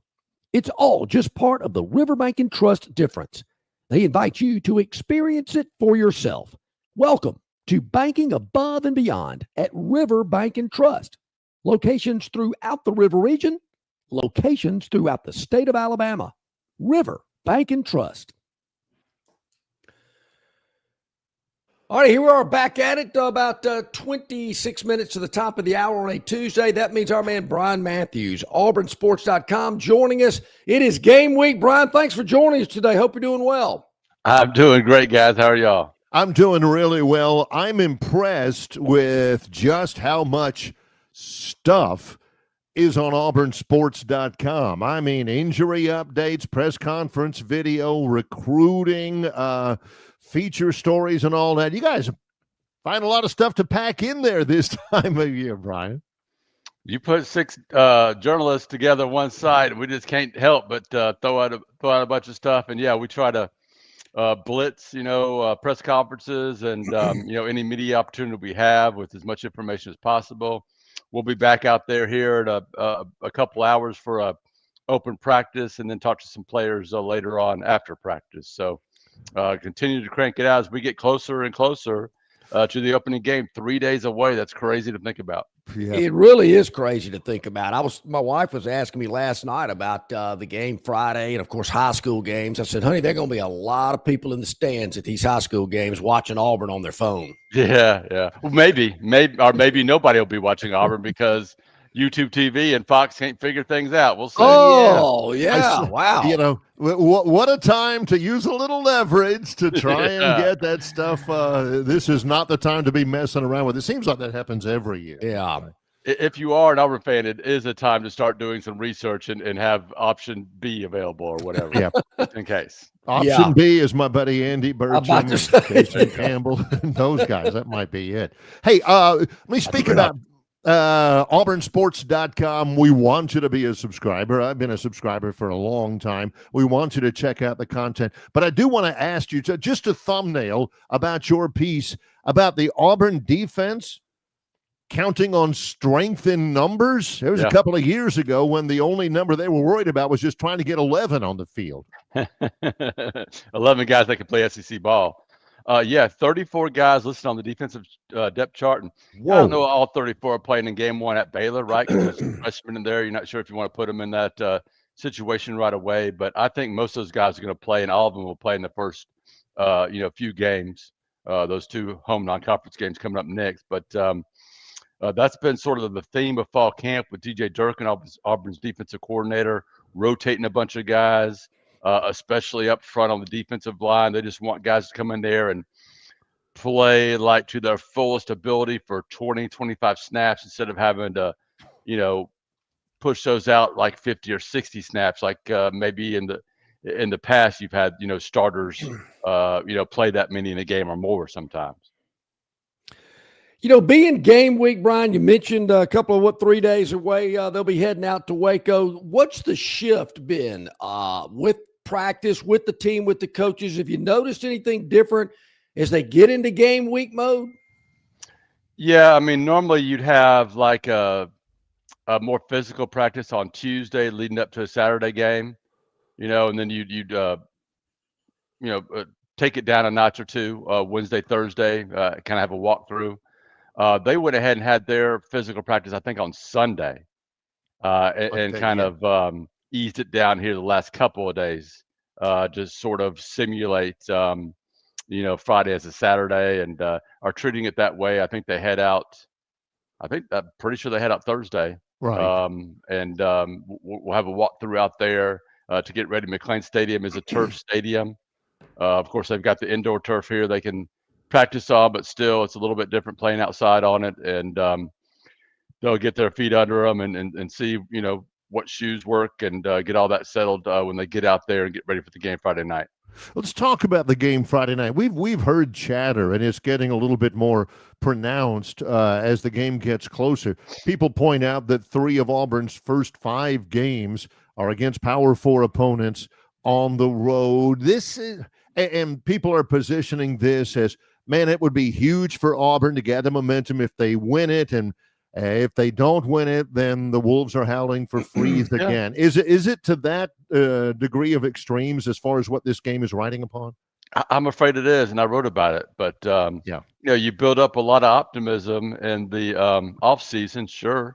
It's all just part of the Riverbank and Trust difference. They invite you to experience it for yourself. Welcome to banking above and beyond at Riverbank and Trust. Locations throughout the River region, locations throughout the state of Alabama. River Bank and Trust. All right, here we are back at it, about 26 minutes to the top of the hour on a Tuesday. That means our man Brian Matthews, AuburnSports.com, joining us. It is game week. Brian, thanks for joining us today. Hope you're doing well. I'm doing great, guys. How are y'all? I'm doing really well. I'm impressed with just how much stuff is on AuburnSports.com. I mean, injury updates, press conference video, recruiting, feature stories, and all that. You guys find a lot of stuff to pack in there this time of year, Brian. You put 6 journalists together one side, and we just can't help but throw out a bunch of stuff. And yeah, we try to blitz, press conferences and any media opportunity we have with as much information as possible. We'll be back out there here in a couple hours for a open practice, and then talk to some players later on after practice. So continue to crank it out as we get closer and closer to the opening game. 3 days away. That's crazy to think about. Yeah. It really is crazy to think about. My wife was asking me last night about the game Friday, and of course high school games. I said, honey, there are going to be a lot of people in the stands at these high school games watching Auburn on their phone. Yeah. Well, maybe nobody will be watching Auburn because YouTube TV and Fox can't figure things out. We'll see. Oh, yeah. Wow. What a time to use a little leverage to try and get that stuff. This is not the time to be messing around with. It seems like that happens every year. Yeah. If you are an Auburn fan, it is a time to start doing some research and have option B available or whatever. Yeah. Just in case. Option B is my buddy Andy Burcham, Jason Campbell, and those guys. That might be it. Hey, let me speak about auburnsports.com. We want you to be a subscriber. I've been a subscriber for a long time. We want you to check out the content. But I do want to ask you just a thumbnail about your piece about the Auburn defense counting on strength in numbers. There was a couple of years ago when the only number they were worried about was just trying to get 11 on the field. 11 guys that can play SEC ball. 34 guys listed on the defensive depth chart. And I don't know all 34 are playing in game one at Baylor, right? Because there's some freshmen in there. You're not sure if you want to put them in that situation right away. But I think most of those guys are going to play, and all of them will play in the first, few games. Those 2 home non-conference games coming up next. But that's been sort of the theme of fall camp with DJ Durkin, Auburn's defensive coordinator, rotating a bunch of guys. Especially up front on the defensive line. They just want guys to come in there and play like to their fullest ability for 20, 25 snaps instead of having to, push those out like 50 or 60 snaps, like maybe in the past you've had, starters, play that many in a game or more sometimes. Being game week, Brian, you mentioned a couple of 3 days away. They'll be heading out to Waco. What's the shift been with practice, with the team, with the coaches? Have you noticed anything different as they get into game week mode? Yeah, I mean, normally you'd have like a more physical practice on Tuesday leading up to a Saturday game, and then you'd take it down a notch or two Wednesday, Thursday, kind of have a walkthrough. They went ahead and had their physical practice, I think, on Sunday, and kind of eased it down here the last couple of days, just sort of simulate, Friday as a Saturday, and are treating it that way. I think they head out. I'm pretty sure they head out Thursday. Right. We'll have a walkthrough out there to get ready. McLean Stadium is a turf stadium. Of course, they've got the indoor turf here they can practice on, but still it's a little bit different playing outside on it. And they'll get their feet under them and see, what shoes work and get all that settled when they get out there and get ready for the game Friday night. Let's talk about the game Friday night. We've heard chatter, and it's getting a little bit more pronounced as the game gets closer. People point out that 3 of Auburn's first 5 games are against Power 4 opponents on the road. And people are positioning this as, man, it would be huge for Auburn to gather momentum if they win it, and if they don't win it, then the Wolves are howling for freeze again. Is it to that degree of extremes as far as what this game is riding upon? I'm afraid it is, and I wrote about it. But you build up a lot of optimism in the off season. Sure,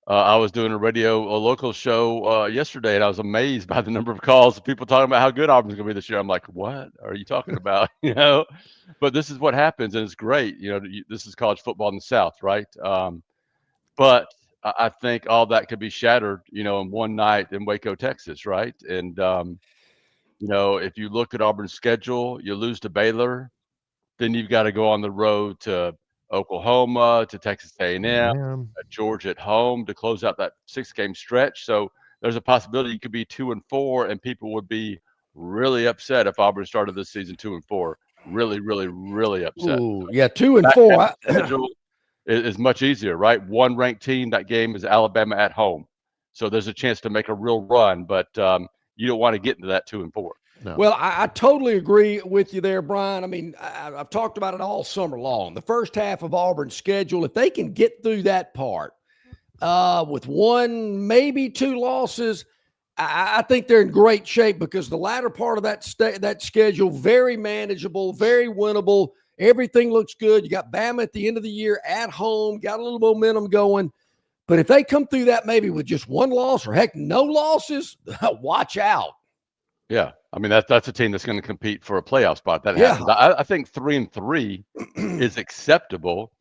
I was doing a local show yesterday, and I was amazed by the number of calls of people talking about how good Auburn's going to be this year. I'm like, what are you talking about? But this is what happens, and it's great. This is college football in the South, right? But I think all that could be shattered, in one night in Waco, Texas, right? And if you look at Auburn's schedule, you lose to Baylor, then you've got to go on the road to Oklahoma, to Texas A&M, Georgia at home to close out that 6-game stretch. So there's a possibility you could be 2-4, and people would be really upset if Auburn started this season 2-4. Really, really, really upset. Ooh, yeah, 2-4. is much easier, right? One ranked team, that game is Alabama at home. So there's a chance to make a real run, but you don't want to get into that 2 and 4. No. Well, I totally agree with you there, Brian. I mean, I've talked about it all summer long. The first half of Auburn's schedule, if they can get through that part with 1, maybe 2 losses, I think they're in great shape, because the latter part of that schedule, very manageable, very winnable. Everything looks good. You got Bama at the end of the year at home, got a little momentum going. But if they come through that maybe with just 1 loss, or heck, no losses, watch out. Yeah, I mean that's a team that's going to compete for a playoff spot. That happens. I think 3-3 is acceptable,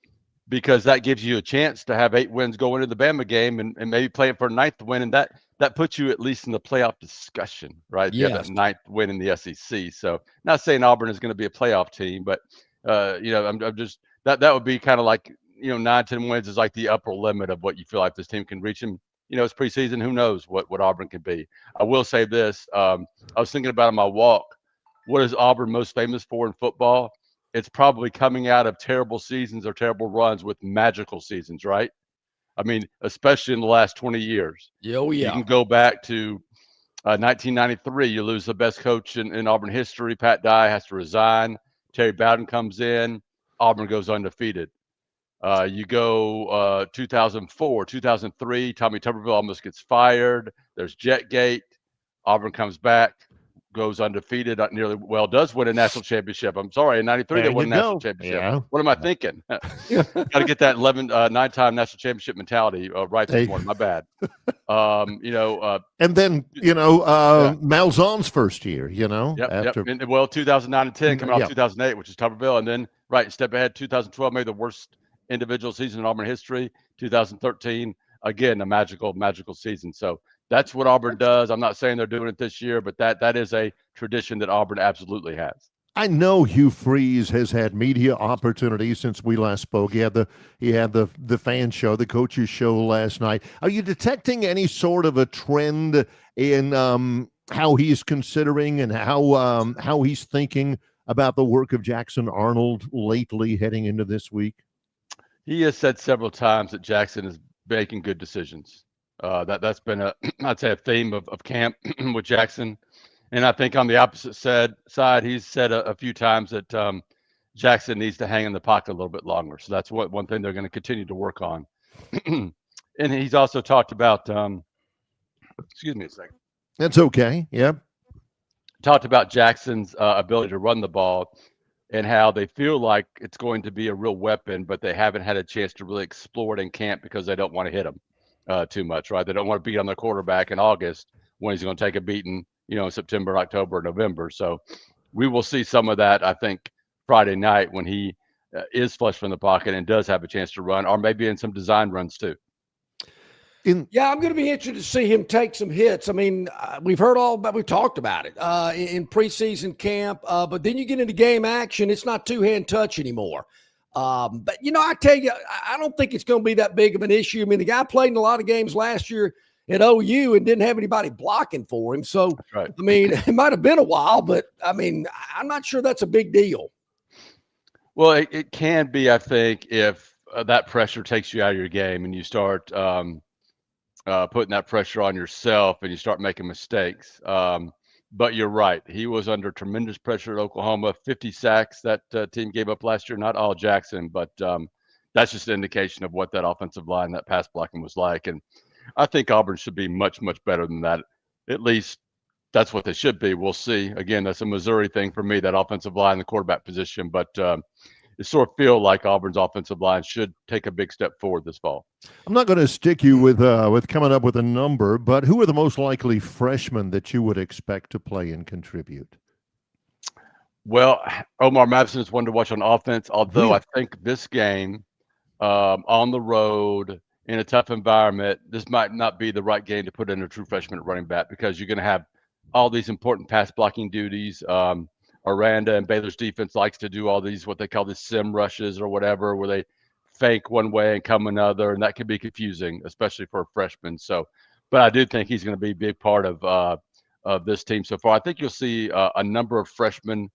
because that gives you a chance to have 8 wins go into the Bama game, and maybe play it for a 9th win, and that puts you at least in the playoff discussion, right? You have that 9th win in the SEC. So, not saying Auburn is going to be a playoff team, but I'm just that would be kind of like 9-10 wins is like the upper limit of what you feel like this team can reach. And it's preseason. Who knows what Auburn can be? I will say this. I was thinking about on my walk. What is Auburn most famous for in football? It's probably coming out of terrible seasons or terrible runs with magical seasons, right? I mean, especially in the last 20 years. Oh, yeah. You can go back to 1993. You lose the best coach in Auburn history. Pat Dye has to resign. Terry Bowden comes in. Auburn goes undefeated. You go 2004, 2003, Tommy Tuberville almost gets fired. There's Jetgate. Auburn comes back, goes undefeated, does win a national championship. I'm sorry, in 93 they won a national championship. Yeah. What am I thinking? Got to get that 9-time national championship mentality right this morning. My bad. And then, Malzahn's first year, after. Yep. 2009 and 10 coming off 2008, which is Tuberville. And then, step ahead, 2012, maybe the worst individual season in Auburn history. 2013, again, a magical season. So that's what Auburn does. I'm not saying they're doing it this year, but that is a tradition that Auburn absolutely has. I know Hugh Freeze has had media opportunities since we last spoke. He had the fan show, the coaches show last night. Are you detecting any sort of a trend in how he's considering and how he's thinking about the work of Jackson Arnold lately heading into this week? He has said several times that Jackson is making good decisions. That's been I'd say a theme of camp with Jackson. And I think on the opposite side, he's said a few times that Jackson needs to hang in the pocket a little bit longer. So that's one thing they're going to continue to work on. And he's also talked about, excuse me a second. That's okay. Yep. Talked about Jackson's ability to run the ball and how they feel like it's going to be a real weapon, but they haven't had a chance to really explore it in camp because they don't want to hit him too much, right? They don't want to beat on their quarterback in August when he's going to take a beating, in September, October, November. So we will see some of that, I think, Friday night when he is flush from the pocket and does have a chance to run, or maybe in some design runs too. I'm going to be interested to see him take some hits. I mean, we've talked about it in preseason camp, but then you get into game action, it's not two-hand touch anymore. But, I tell you, I don't think it's going to be that big of an issue. I mean, the guy played in a lot of games last year at OU and didn't have anybody blocking for him. So, right. I mean, it might have been a while, but, I mean, I'm not sure that's a big deal. Well, it can be, I think, if that pressure takes you out of your game and you start putting that pressure on yourself and you start making mistakes. But you're right. He was under tremendous pressure at Oklahoma. 50 sacks that team gave up last year. Not all Jackson, but that's just an indication of what that offensive line, that pass blocking was like. And I think Auburn should be much, much better than that. At least that's what they should be. We'll see. Again, that's a Missouri thing for me, that offensive line, the quarterback position. But it sort of feel like Auburn's offensive line should take a big step forward this fall. I'm not going to stick you with coming up with a number, but who are the most likely freshmen that you would expect to play and contribute? Well, Omar Madison is one to watch on offense, although I think this game on the road in a tough environment, this might not be the right game to put in a true freshman at running back, because you're going to have all these important pass blocking duties. Aranda and Baylor's defense likes to do all these, what they call the sim rushes or whatever, where they fake one way and come another, and that can be confusing, especially for a freshman. So, but I do think he's going to be a big part of this team so far. I think you'll see a number of freshmen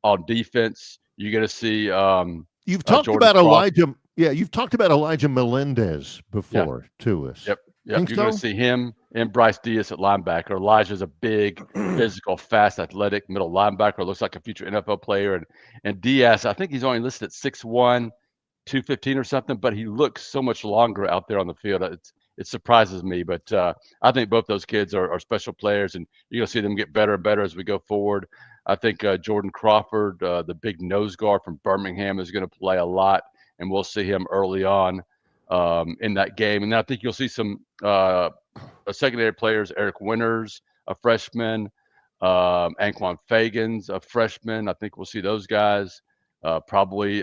on defense. You're going to see you've talked Jordan about Crawford. Yeah, you've talked about Elijah Melendez before to us. Yep. Think You're going to so? see him and Bryce Diaz at linebacker. Elijah's a big, physical, fast, athletic middle linebacker. Looks like a future NFL player. And Diaz, I think he's only listed at 6'1", 215 or something, but he looks so much longer out there on the field. It surprises me. But I think both those kids are special players, and you're going to see them get better and better as we go forward. I think Jordan Crawford, the big nose guard from Birmingham, is going to play a lot, and we'll see him early on in that game. And then I think you'll see some secondary players, Eric Winters, a freshman, Anquan Fagans, a freshman. I think we'll see those guys probably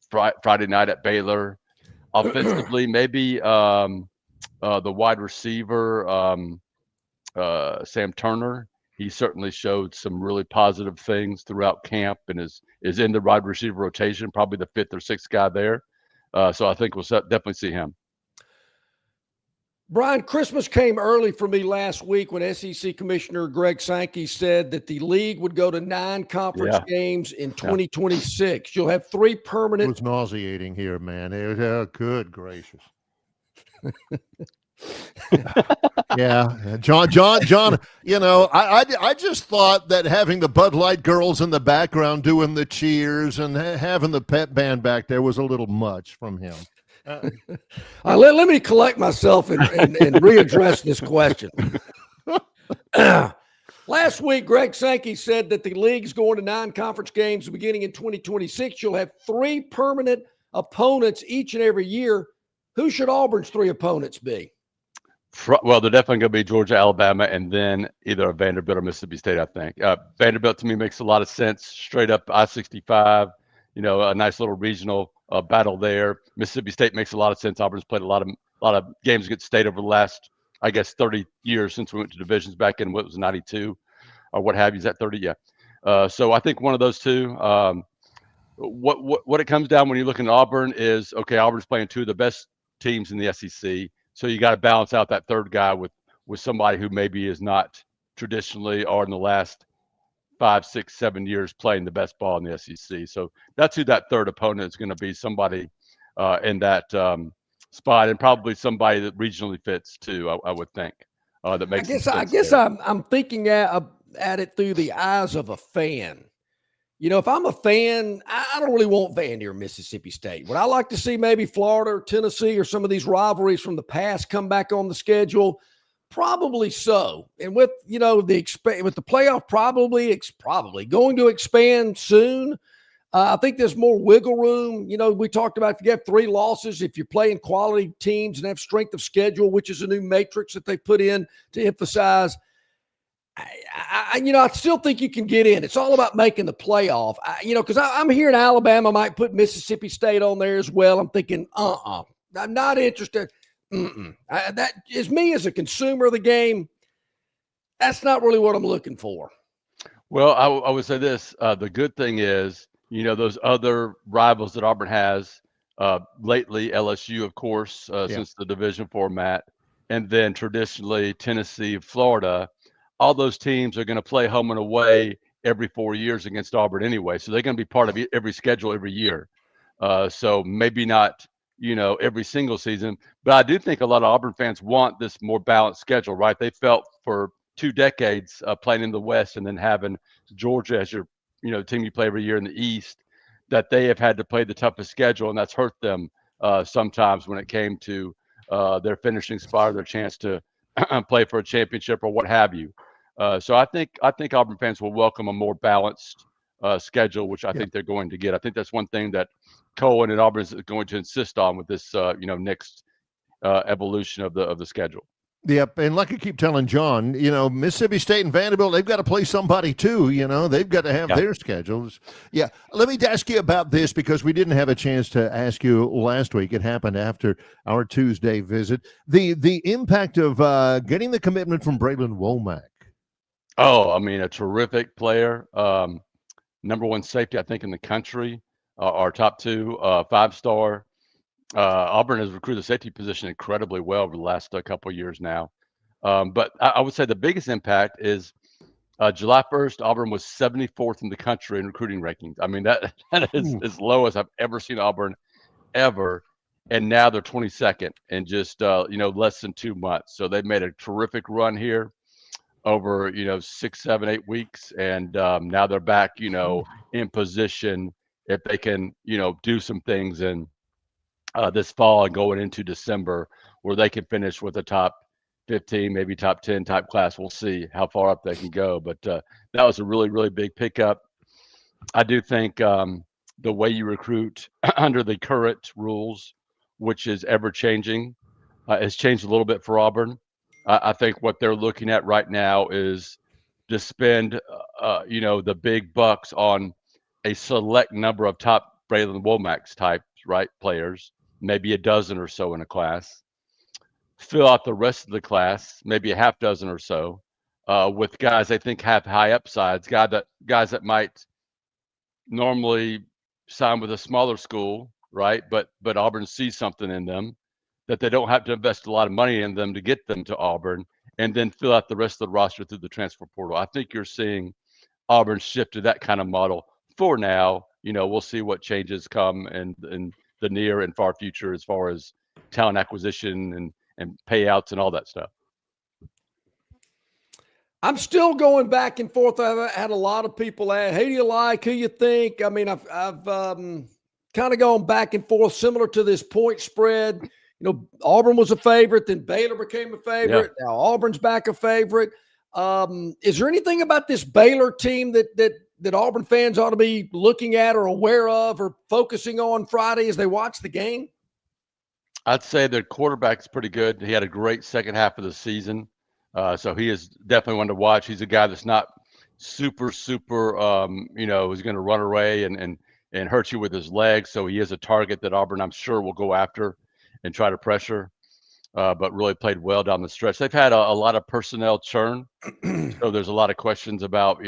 Friday night at Baylor. Offensively, maybe the wide receiver, Sam Turner. He certainly showed some really positive things throughout camp and is in the wide receiver rotation, probably the 5th or 6th guy there. So I think we'll definitely see him. Brian, Christmas came early for me last week when SEC Commissioner Greg Sankey said that the league would go to 9 conference games in 2026. You'll have 3 permanent. It was nauseating here, man. Good gracious. Yeah, John. You know, I just thought that having the Bud Light girls in the background doing the cheers and having the pep band back there was a little much from him. Let me collect myself and readdress this question. Last week, Greg Sankey said that the league's going to 9 conference games beginning in 2026. You'll have 3 permanent opponents each and every year. Who should Auburn's 3 opponents be? Well, they're definitely going to be Georgia, Alabama, and then either Vanderbilt or Mississippi State, I think. Vanderbilt, to me, makes a lot of sense. Straight up I-65, you know, a nice little regional battle there. Mississippi State makes a lot of sense. Auburn's played a lot of games against State over the last, I guess, 30 years since we went to divisions back in, what was 92 or what have you. Is that 30? Yeah. So I think one of those two. What it comes down when you're looking at Auburn is, okay, Auburn's playing 2 of the best teams in the SEC. So you got to balance out that 3rd guy with somebody who maybe is not traditionally or in the last 5, 6, 7 years playing the best ball in the SEC. So that's who that 3rd opponent is going to be, somebody in that spot, and probably somebody that regionally fits too, I would think. That makes sense. I guess I'm thinking at it through the eyes of a fan. You know, if I'm a fan, I don't really want Vandy or Mississippi State. Would I like to see maybe Florida or Tennessee or some of these rivalries from the past come back on the schedule? Probably so. And with, you know, with the playoff, probably it's probably going to expand soon. I think there's more wiggle room. You know, we talked about if you have 3 losses, if you're playing quality teams and have strength of schedule, which is a new matrix that they put in to emphasize. I still think you can get in. It's all about making the playoff. Because I'm hearing Alabama might put Mississippi State on there as well. I'm thinking, I'm not interested. That is me as a consumer of the game. That's not really what I'm looking for. Well, I would say this. The good thing is, you know, those other rivals that Auburn has lately, LSU, of course, since the division format, and then traditionally Tennessee, Florida. All those teams are going to play home and away every 4 years against Auburn anyway. So they're going to be part of every schedule every year. So maybe not, you know, every single season, but I do think a lot of Auburn fans want this more balanced schedule, right? They felt for 2 decades playing in the West and then having Georgia as your, you know, team you play every year in the East, that they have had to play the toughest schedule, and that's hurt them sometimes when it came to their finishing spot or their chance to play for a championship or what have you. So I think Auburn fans will welcome a more balanced schedule, which I think they're going to get. I think that's one thing that Cohen and Auburn is going to insist on with this, next evolution of the schedule. Yep, and like I keep telling John, you know, Mississippi State and Vanderbilt, they've got to play somebody too, you know. They've got to have their schedules. Yeah, let me ask you about this because we didn't have a chance to ask you last week. It happened after our Tuesday visit. The impact of getting the commitment from Braylon Womack. Oh, I mean, a terrific player. Number 1 safety, I think, in the country. Our top 2, 5-star. Auburn has recruited the safety position incredibly well over the last couple of years now. But I would say the biggest impact is July 1st, Auburn was 74th in the country in recruiting rankings. I mean, that is as low as I've ever seen Auburn forever, and now they're 22nd in just less than 2 months. So they've made a terrific run here over 6, 7, 8 weeks, and now they're back in position if they can do some things in this fall and going into December where they can finish with a top 15, maybe top 10 type class. We'll see how far up they can go, but that was a really, really big pickup. I do think the way you recruit under the current rules, which is ever changing, has changed a little bit for Auburn. I think what they're looking at right now is to spend, the big bucks on a select number of top Braylon Womack's type, right, players, maybe a dozen or so in a class. Fill out the rest of the class, maybe a half dozen or so, with guys they think have high upsides, guys that might normally sign with a smaller school, right? But Auburn sees something in them that they don't have to invest a lot of money in them to get them to Auburn, and then fill out the rest of the roster through the transfer portal. I think you're seeing Auburn shift to that kind of model for now. We'll see what changes come in the near and far future as far as talent acquisition and payouts and all that stuff. I'm still going back and forth. I've had a lot of people ask, "Who do you like? Who you think?" I mean, I've kind of gone back and forth, similar to this point spread. Auburn was a favorite, then Baylor became a favorite. Yeah. Now Auburn's back a favorite. Is there anything about this Baylor team that Auburn fans ought to be looking at or aware of or focusing on Friday as they watch the game? I'd say their quarterback's pretty good. He had a great second half of the season. So he is definitely one to watch. He's a guy that's not super, who's going to run away and hurt you with his legs. So he is a target that Auburn, I'm sure, will go after and try to pressure, but really played well down the stretch. They've had a lot of personnel churn. So there's a lot of questions about,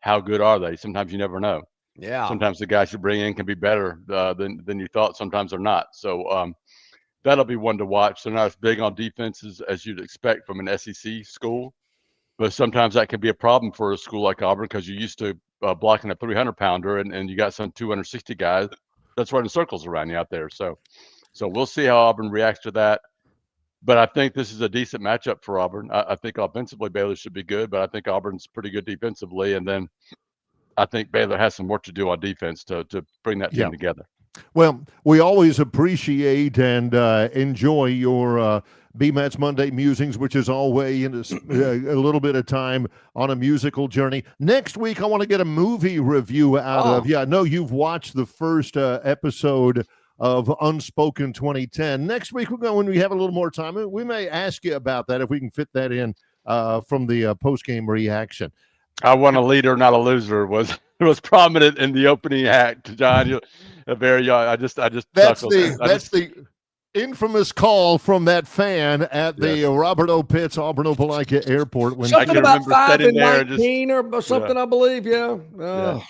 how good are they? Sometimes you never know. Yeah. Sometimes the guys you bring in can be better than you thought. Sometimes they're not. So that'll be one to watch. They're not as big on defenses as you'd expect from an SEC school, but sometimes that can be a problem for a school like Auburn because you're used to blocking a 300-pounder and you got some 260 guys that's running circles around you out there. So we'll see how Auburn reacts to that. But I think this is a decent matchup for Auburn. I think offensively Baylor should be good, but I think Auburn's pretty good defensively. And then I think Baylor has some work to do on defense to bring that team together. Well, we always appreciate and enjoy your BMAT's Monday Musings, which is always a little bit of time on a musical journey. Next week, I want to get a movie review out of you. I know you've watched the first episode of Unspoken 2010. Next week, when we have a little more time, we may ask you about that if we can fit that in from the post-game reaction. I want a leader, not a loser was prominent in the opening act, John. I just that's the infamous call from that fan at the Robert O. Pitts Auburn Opelika Airport when something about 5 and 19 or something, I believe. And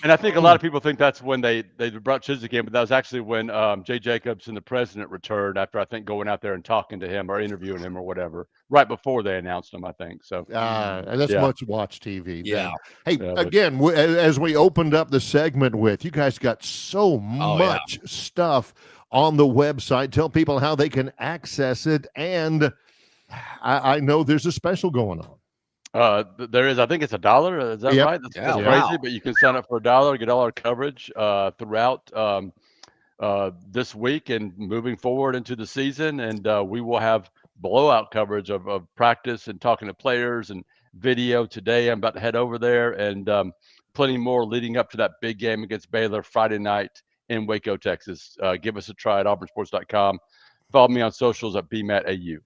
I think a lot of people think that's when they brought Chiswick in, but that was actually when Jay Jacobs and the president returned after, I think, going out there and talking to him or interviewing him or whatever right before they announced him, I think. So that's much watch TV. Yeah. Hey, again, as we opened up the segment with, you guys got so much stuff on the website. Tell people how they can access it. And I know there's a special going on. There is. I think it's $1. Is that right? That's crazy. But you can sign up for $1, get all our coverage throughout this week and moving forward into the season. And we will have blowout coverage of practice and talking to players and video today. I'm about to head over there, and plenty more leading up to that big game against Baylor Friday night in Waco, Texas. Give us a try at auburnsports.com. Follow me on socials at BMATAU.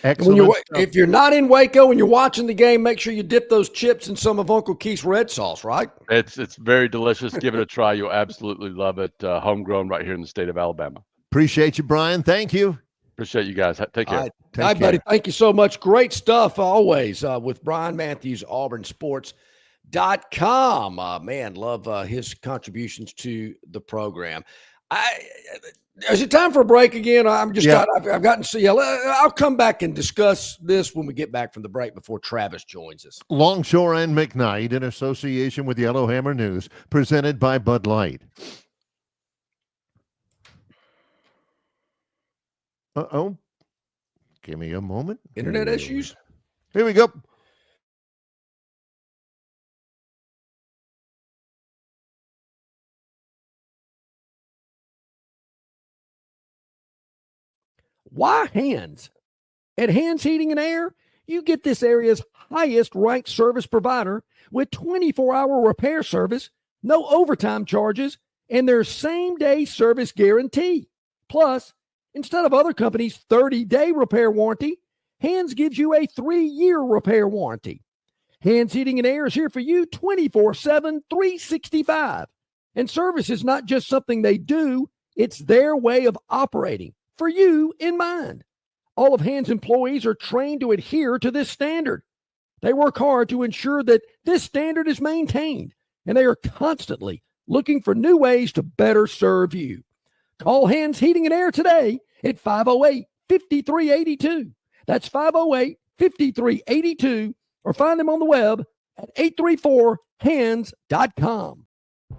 Excellent. If you're not in Waco and you're watching the game, make sure you dip those chips in some of Uncle Keith's red sauce, right? It's very delicious. Give it a try. You'll absolutely love it. Homegrown right here in the state of Alabama. Appreciate you, Brian. Thank you. Appreciate you guys. Take care. All right, buddy. Thank you so much. Great stuff always with Brian Matthews, auburnsports.com. Man, love his contributions to the program. Is it time for a break again? I've gotten to see. I'll come back and discuss this when we get back from the break before Travis joins us. Longshore and McKnight in association with Yellowhammer News, presented by Bud Light. Uh-oh. Give me a moment. Internet issues? Here we go. Why Hands? At Hands Heating and Air, you get this area's highest ranked service provider with 24-hour repair service, no overtime charges, and their same-day service guarantee. Plus, instead of other companies' 30-day repair warranty, Hands gives you a 3-year repair warranty. Hands Heating and Air is here for you 24/7, 365. And service is not just something they do, it's their way of operating, for you in mind. All of Hands employees are trained to adhere to this standard. They work hard to ensure that this standard is maintained, and they are constantly looking for new ways to better serve you. Call Hands Heating and Air today at 508-5382. That's 508-5382, or find them on the web at 834hands.com.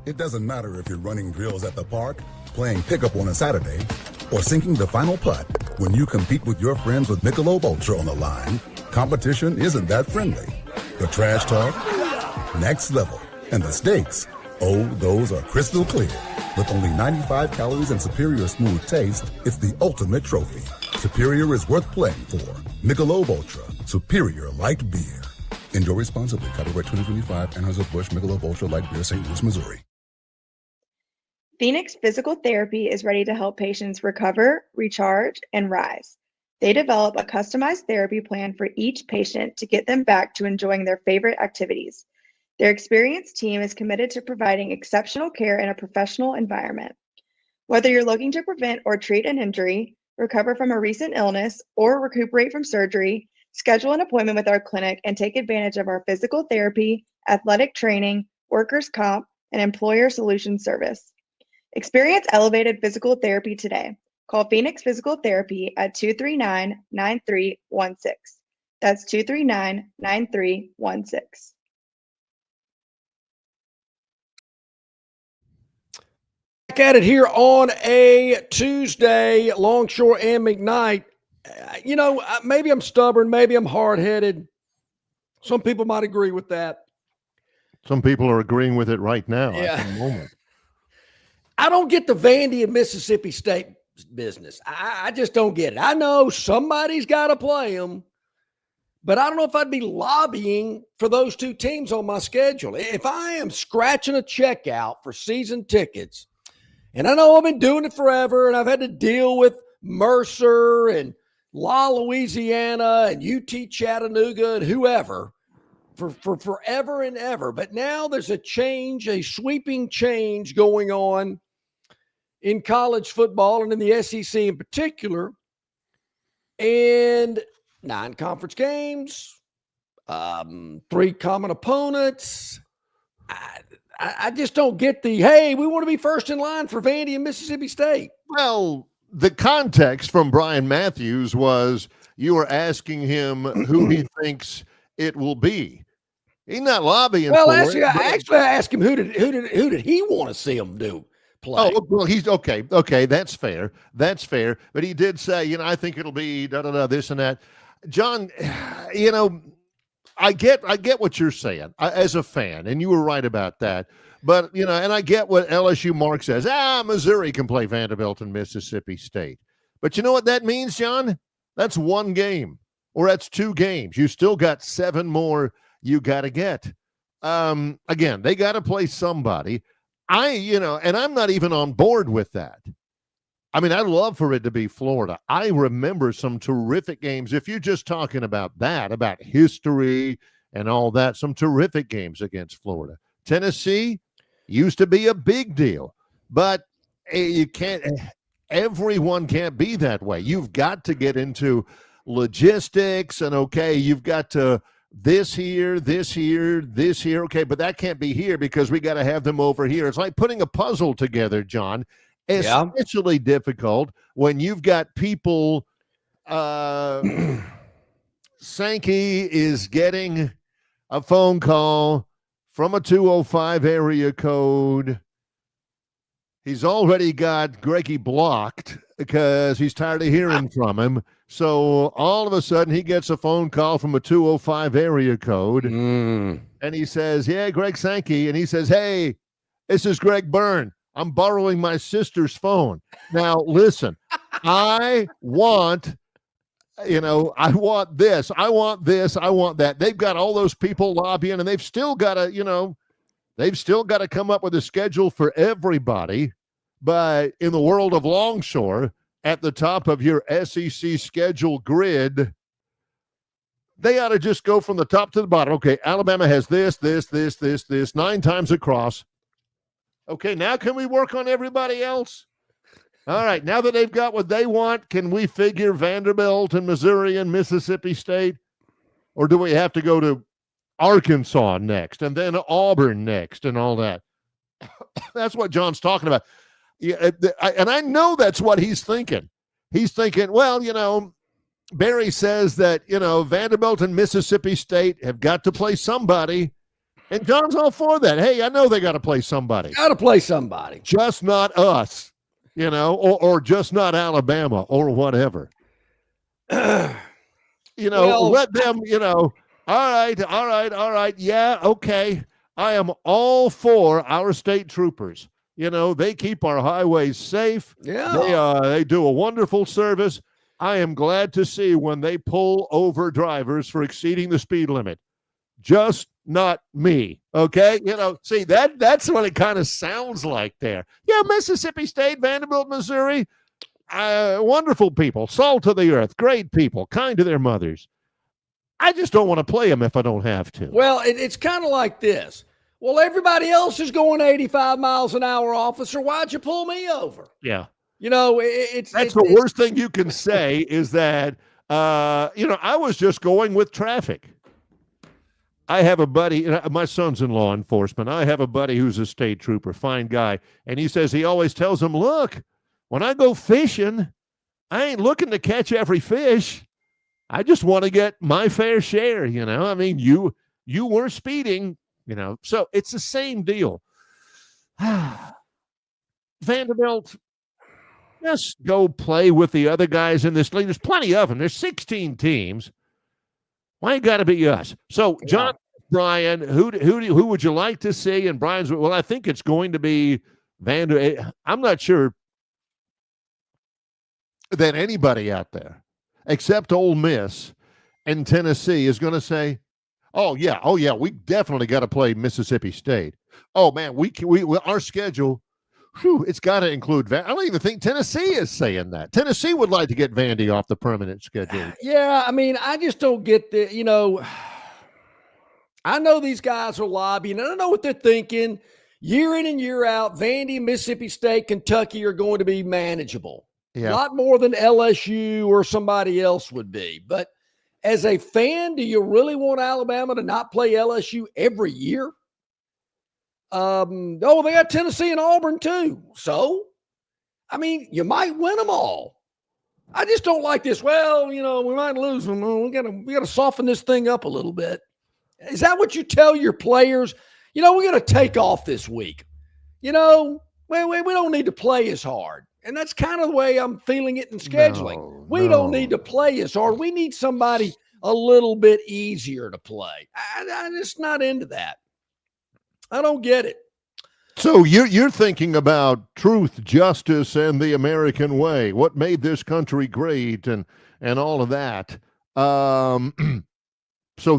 It doesn't matter if you're running drills at the park, playing pickup on a Saturday, or sinking the final putt. When you compete with your friends with Michelob Ultra on the line, competition isn't that friendly. The trash talk, next level, and the stakes, oh, those are crystal clear. With only 95 calories and superior smooth taste, it's the ultimate trophy. Superior is worth playing for. Michelob Ultra, superior light beer. Enjoy responsibly. Copyright 2025, Anheuser-Busch Michelob Ultra Light Beer, St. Louis, Missouri. Phoenix Physical Therapy is ready to help patients recover, recharge, and rise. They develop a customized therapy plan for each patient to get them back to enjoying their favorite activities. Their experienced team is committed to providing exceptional care in a professional environment. Whether you're looking to prevent or treat an injury, recover from a recent illness, or recuperate from surgery, schedule an appointment with our clinic and take advantage of our physical therapy, athletic training, workers' comp, and employer solutions service. Experience elevated physical therapy today. Call Phoenix Physical Therapy at 239-9316. That's 239-9316. Back at it here on a Tuesday, Longshore and McKnight. Maybe I'm stubborn, maybe I'm hard-headed. Some people might agree with that. Some people are agreeing with it right now Yeah. at the moment. I don't get the Vandy and Mississippi State business. I just don't get it. I know somebody's got to play them, but I don't know if I'd be lobbying for those two teams on my schedule. If I am scratching a check out for season tickets, and I know I've been doing it forever, and I've had to deal with Mercer and La Louisiana and UT Chattanooga and whoever for forever and ever. But now there's a change, a sweeping change going on in college football and in the SEC in particular. And 9 conference games, 3 common opponents. I just don't get hey, we want to be first in line for Vandy and Mississippi State. Well, the context from Brian Matthews was you were asking him who he thinks it will be. He's not lobbying for it. I asked him who did he want to see him play. Oh, well, he's okay. Okay, that's fair. That's fair. But he did say, I think it'll be this and that. John, I get what you're saying as a fan, and you were right about that. But, and I get what LSU Mark says. Missouri can play Vanderbilt and Mississippi State. But you know what that means, John? That's 1 game, or that's 2 games. You still got 7 more you got to get. Again, they got to play somebody. And I'm not even on board with that. I mean, I'd love for it to be Florida. I remember some terrific games. If you're just talking about that, about history and all that, some terrific games against Florida. Tennessee used to be a big deal, but everyone can't be that way. You've got to get into logistics and, you've got to this here. Okay, but that can't be here because we got to have them over here. It's like putting a puzzle together, John. Especially difficult when you've got people. Sankey is getting a phone call from a 205 area code. He's already got Greggy blocked because he's tired of hearing from him. So all of a sudden he gets a phone call from a 205 area code. And he says, yeah, Greg Sankey. And he says, hey, this is Greg Byrne. I'm borrowing my sister's phone. Now, listen, I want this. I want this. I want that. They've got all those people lobbying, and they've still got to come up with a schedule for everybody. But in the world of Longshore, at the top of your SEC schedule grid, they ought to just go from the top to the bottom. Okay, Alabama has this, 9 times across. Okay, now can we work on everybody else? All right, now that they've got what they want, can we figure Vanderbilt and Missouri and Mississippi State? Or do we have to go to Arkansas next and then Auburn next and all that? That's what John's talking about. Yeah, and I know that's what he's thinking. He's thinking, well, Barry says that, Vanderbilt and Mississippi State have got to play somebody. And John's all for that. Hey, I know they got to play somebody. Got to play somebody. Just not us, or just not Alabama or whatever. Let them, all right. Yeah, okay. I am all for our state troopers. They keep our highways safe. Yeah. They do a wonderful service. I am glad to see when they pull over drivers for exceeding the speed limit. Just not me. Okay. See, that's what it kind of sounds like there. Yeah. Mississippi State, Vanderbilt, Missouri, wonderful people, salt of the earth, great people, kind to their mothers. I just don't want to play them if I don't have to. Well, it's kind of like this. Well, everybody else is going 85 miles an hour, officer. Why'd you pull me over? Yeah. That's the worst thing you can say is that, I was just going with traffic. I have a buddy, my son's in law enforcement. I have a buddy who's a state trooper, fine guy. And he says, he always tells him, look, when I go fishing, I ain't looking to catch every fish. I just want to get my fair share. I mean, you were speeding, so it's the same deal. Vanderbilt, just go play with the other guys in this league. There's plenty of them. There's 16 teams. Why got to be us? So, John, Brian, who would you like to see? And Brian's, well, I think it's going to be I'm not sure that anybody out there, except Ole Miss and Tennessee, is going to say, oh yeah, we definitely got to play Mississippi State. Oh man, we our schedule, it's got to include I don't even think Tennessee is saying that. Tennessee would like to get Vandy off the permanent schedule. Yeah, I mean, I just don't get I know these guys are lobbying, and I know what they're thinking. Year in and year out, Vandy, Mississippi State, Kentucky are going to be manageable. Yeah. A lot more than LSU or somebody else would be. But as a fan, do you really want Alabama to not play LSU every year? They got Tennessee and Auburn too. So, I mean, you might win them all. I just don't like this. Well, we might lose them. We got to soften this thing up a little bit. Is that what you tell your players? We're going to take off this week. We don't need to play as hard. And that's kind of the way I'm feeling it in scheduling. We don't need to play as hard. We need somebody a little bit easier to play. I'm just not into that. I don't get it. So you're thinking about truth, justice, and the American way. What made this country great and all of that. So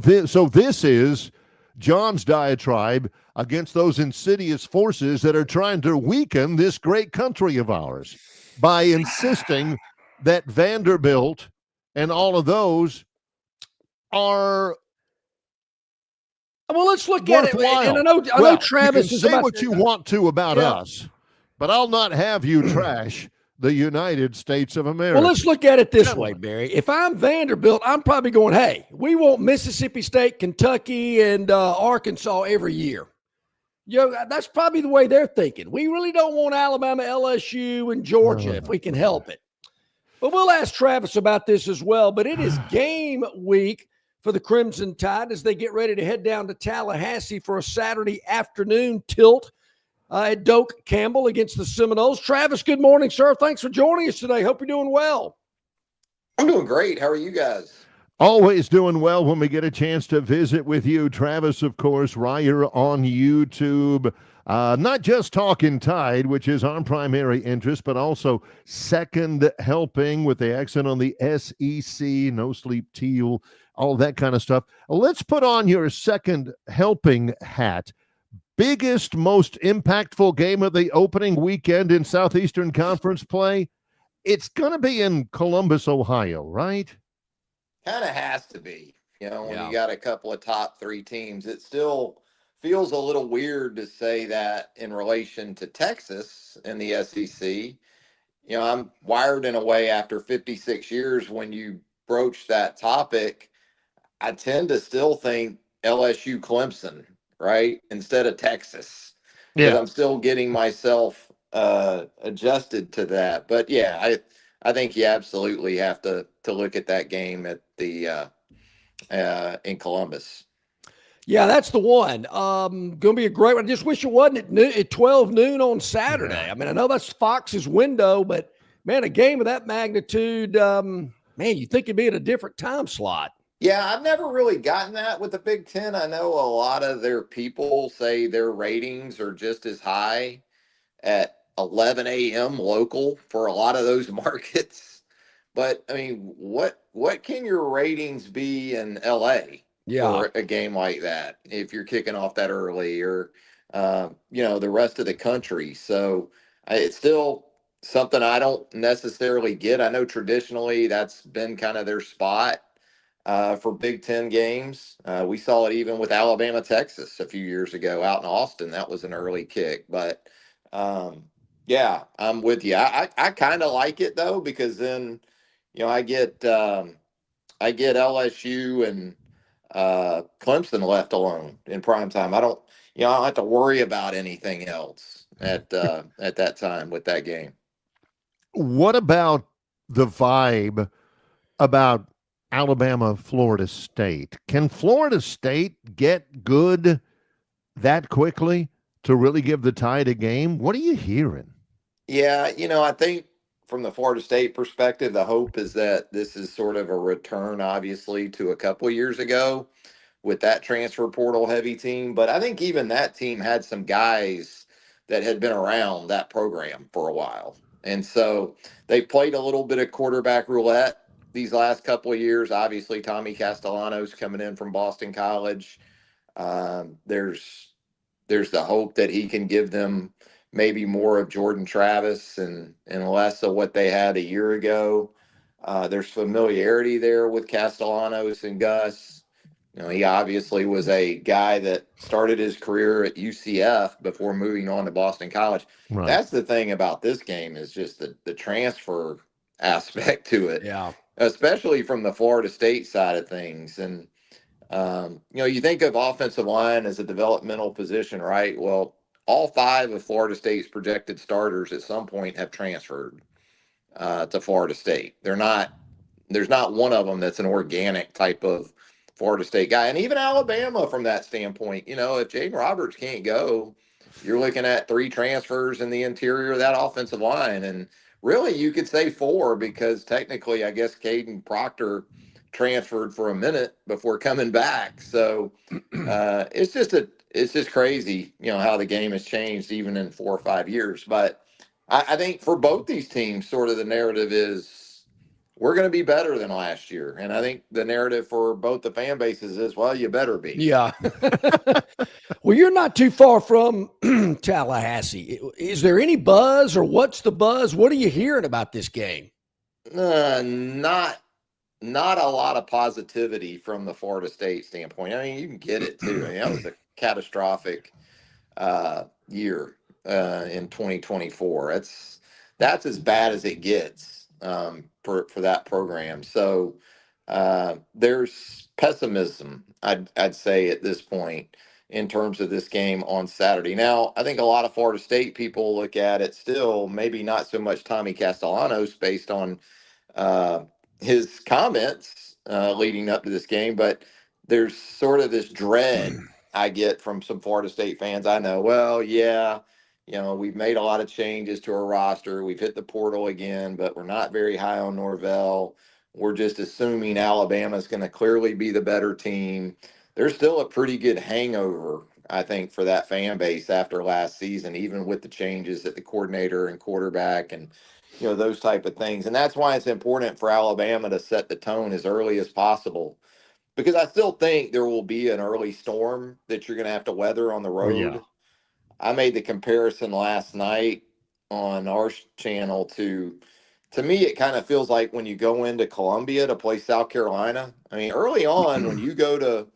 this is John's diatribe against those insidious forces that are trying to weaken this great country of ours by insisting that Vanderbilt and all of those are well. Let's look at it. And I know Travis you is say about what you want to about us, but I'll not have you trash the United States of America. Well, let's look at it this way, Barry. If I'm Vanderbilt, I'm probably going, hey, we want Mississippi State, Kentucky, and Arkansas every year. That's probably the way they're thinking. We really don't want Alabama, LSU, and Georgia if we can help it. But we'll ask Travis about this as well. But it is game week for the Crimson Tide as they get ready to head down to Tallahassee for a Saturday afternoon tilt. Doak Campbell against the Seminoles. Travis, good morning, sir. Thanks for joining us today. Hope you're doing well. I'm doing great. How are you guys? Always doing well when we get a chance to visit with you. Travis, of course, Ryer on YouTube. Not just Talking Tide, which is our primary interest, but also Second Helping with the accent on the SEC, No Sleep Teal, all that kind of stuff. Let's put on your Second Helping hat. Biggest, most impactful game of the opening weekend in Southeastern Conference play? It's going to be in Columbus, Ohio, right? Kind of has to be. When Yeah. you got a couple of top three teams, it still feels a little weird to say that in relation to Texas and the SEC. I'm wired in a way after 56 years when you broach that topic, I tend to still think LSU Clemson, right? Instead of Texas, because I'm still getting myself adjusted to that. But yeah, I think you absolutely have to look at that game at the in Columbus. Yeah, that's the one. Going to be a great one. I just wish it wasn't at 12 noon on Saturday. Yeah. I mean, I know that's Fox's window, but man, a game of that magnitude, man, you think it'd be at a different time slot. Yeah, I've never really gotten that with the Big Ten. I know a lot of their people say their ratings are just as high at 11 a.m. local for a lot of those markets. But I mean, what can your ratings be in LA for a game like that if you're kicking off that early, or the rest of the country? So it's still something I don't necessarily get. I know traditionally that's been kind of their spot for Big Ten games. We saw it even with Alabama, Texas a few years ago out in Austin. That was an early kick. But yeah, I'm with you. I kind of like it though, because then, I get LSU and Clemson left alone in prime time. I don't have to worry about anything else at that time with that game. What about the vibe about Alabama, Florida State? Can Florida State get good that quickly to really give the Tide a game? What are you hearing? Yeah, I think from the Florida State perspective, the hope is that this is sort of a return, obviously, to a couple of years ago with that transfer portal heavy team. But I think even that team had some guys that had been around that program for a while. And so they played a little bit of quarterback roulette these last couple of years. Obviously, Tommy Castellanos coming in from Boston College. There's the hope that he can give them maybe more of Jordan Travis and less of what they had a year ago. There's familiarity there with Castellanos and Gus. He obviously was a guy that started his career at UCF before moving on to Boston College. Right. That's the thing about this game, is just the transfer aspect to it. Yeah. Especially from the Florida State side of things. And, you think of offensive line as a developmental position, right? Well, all 5 of Florida State's projected starters at some point have transferred to Florida State. There's not one of them that's an organic type of Florida State guy. And even Alabama, from that standpoint, if Jaden Roberts can't go, you're looking at 3 transfers in the interior of that offensive line. And really, you could say 4, because technically, I guess Caden Proctor transferred for a minute before coming back. So it's just crazy, how the game has changed even in 4 or 5 years. But I think for both these teams, sort of the narrative is we're going to be better than last year. And I think the narrative for both the fan bases is, well, you better be. Yeah. Well, you're not too far from Tallahassee. Is there any buzz, or what's the buzz? What are you hearing about this game? Not a lot of positivity from the Florida State standpoint. I mean, you can get it too. I mean, that was a catastrophic year in 2024. That's as bad as it gets for that program. So there's pessimism, I'd say, at this point in terms of this game on Saturday. Now, I think a lot of Florida State people look at it still, maybe not so much Tommy Castellanos based on his comments leading up to this game, but there's sort of this dread I get from some Florida State fans. I know, well, yeah, We've made a lot of changes to our roster. We've hit the portal again, but we're not very high on Norvell. We're just assuming Alabama's going to clearly be the better team. There's still a pretty good hangover, I think, for that fan base after last season, even with the changes at the coordinator and quarterback and, those type of things. And that's why it's important for Alabama to set the tone as early as possible, because I still think there will be an early storm that you're going to have to weather on the Oh, yeah. road. I made the comparison last night on our channel to me, it kind of feels like when you go into Columbia to play South Carolina. I mean, early on, when you go to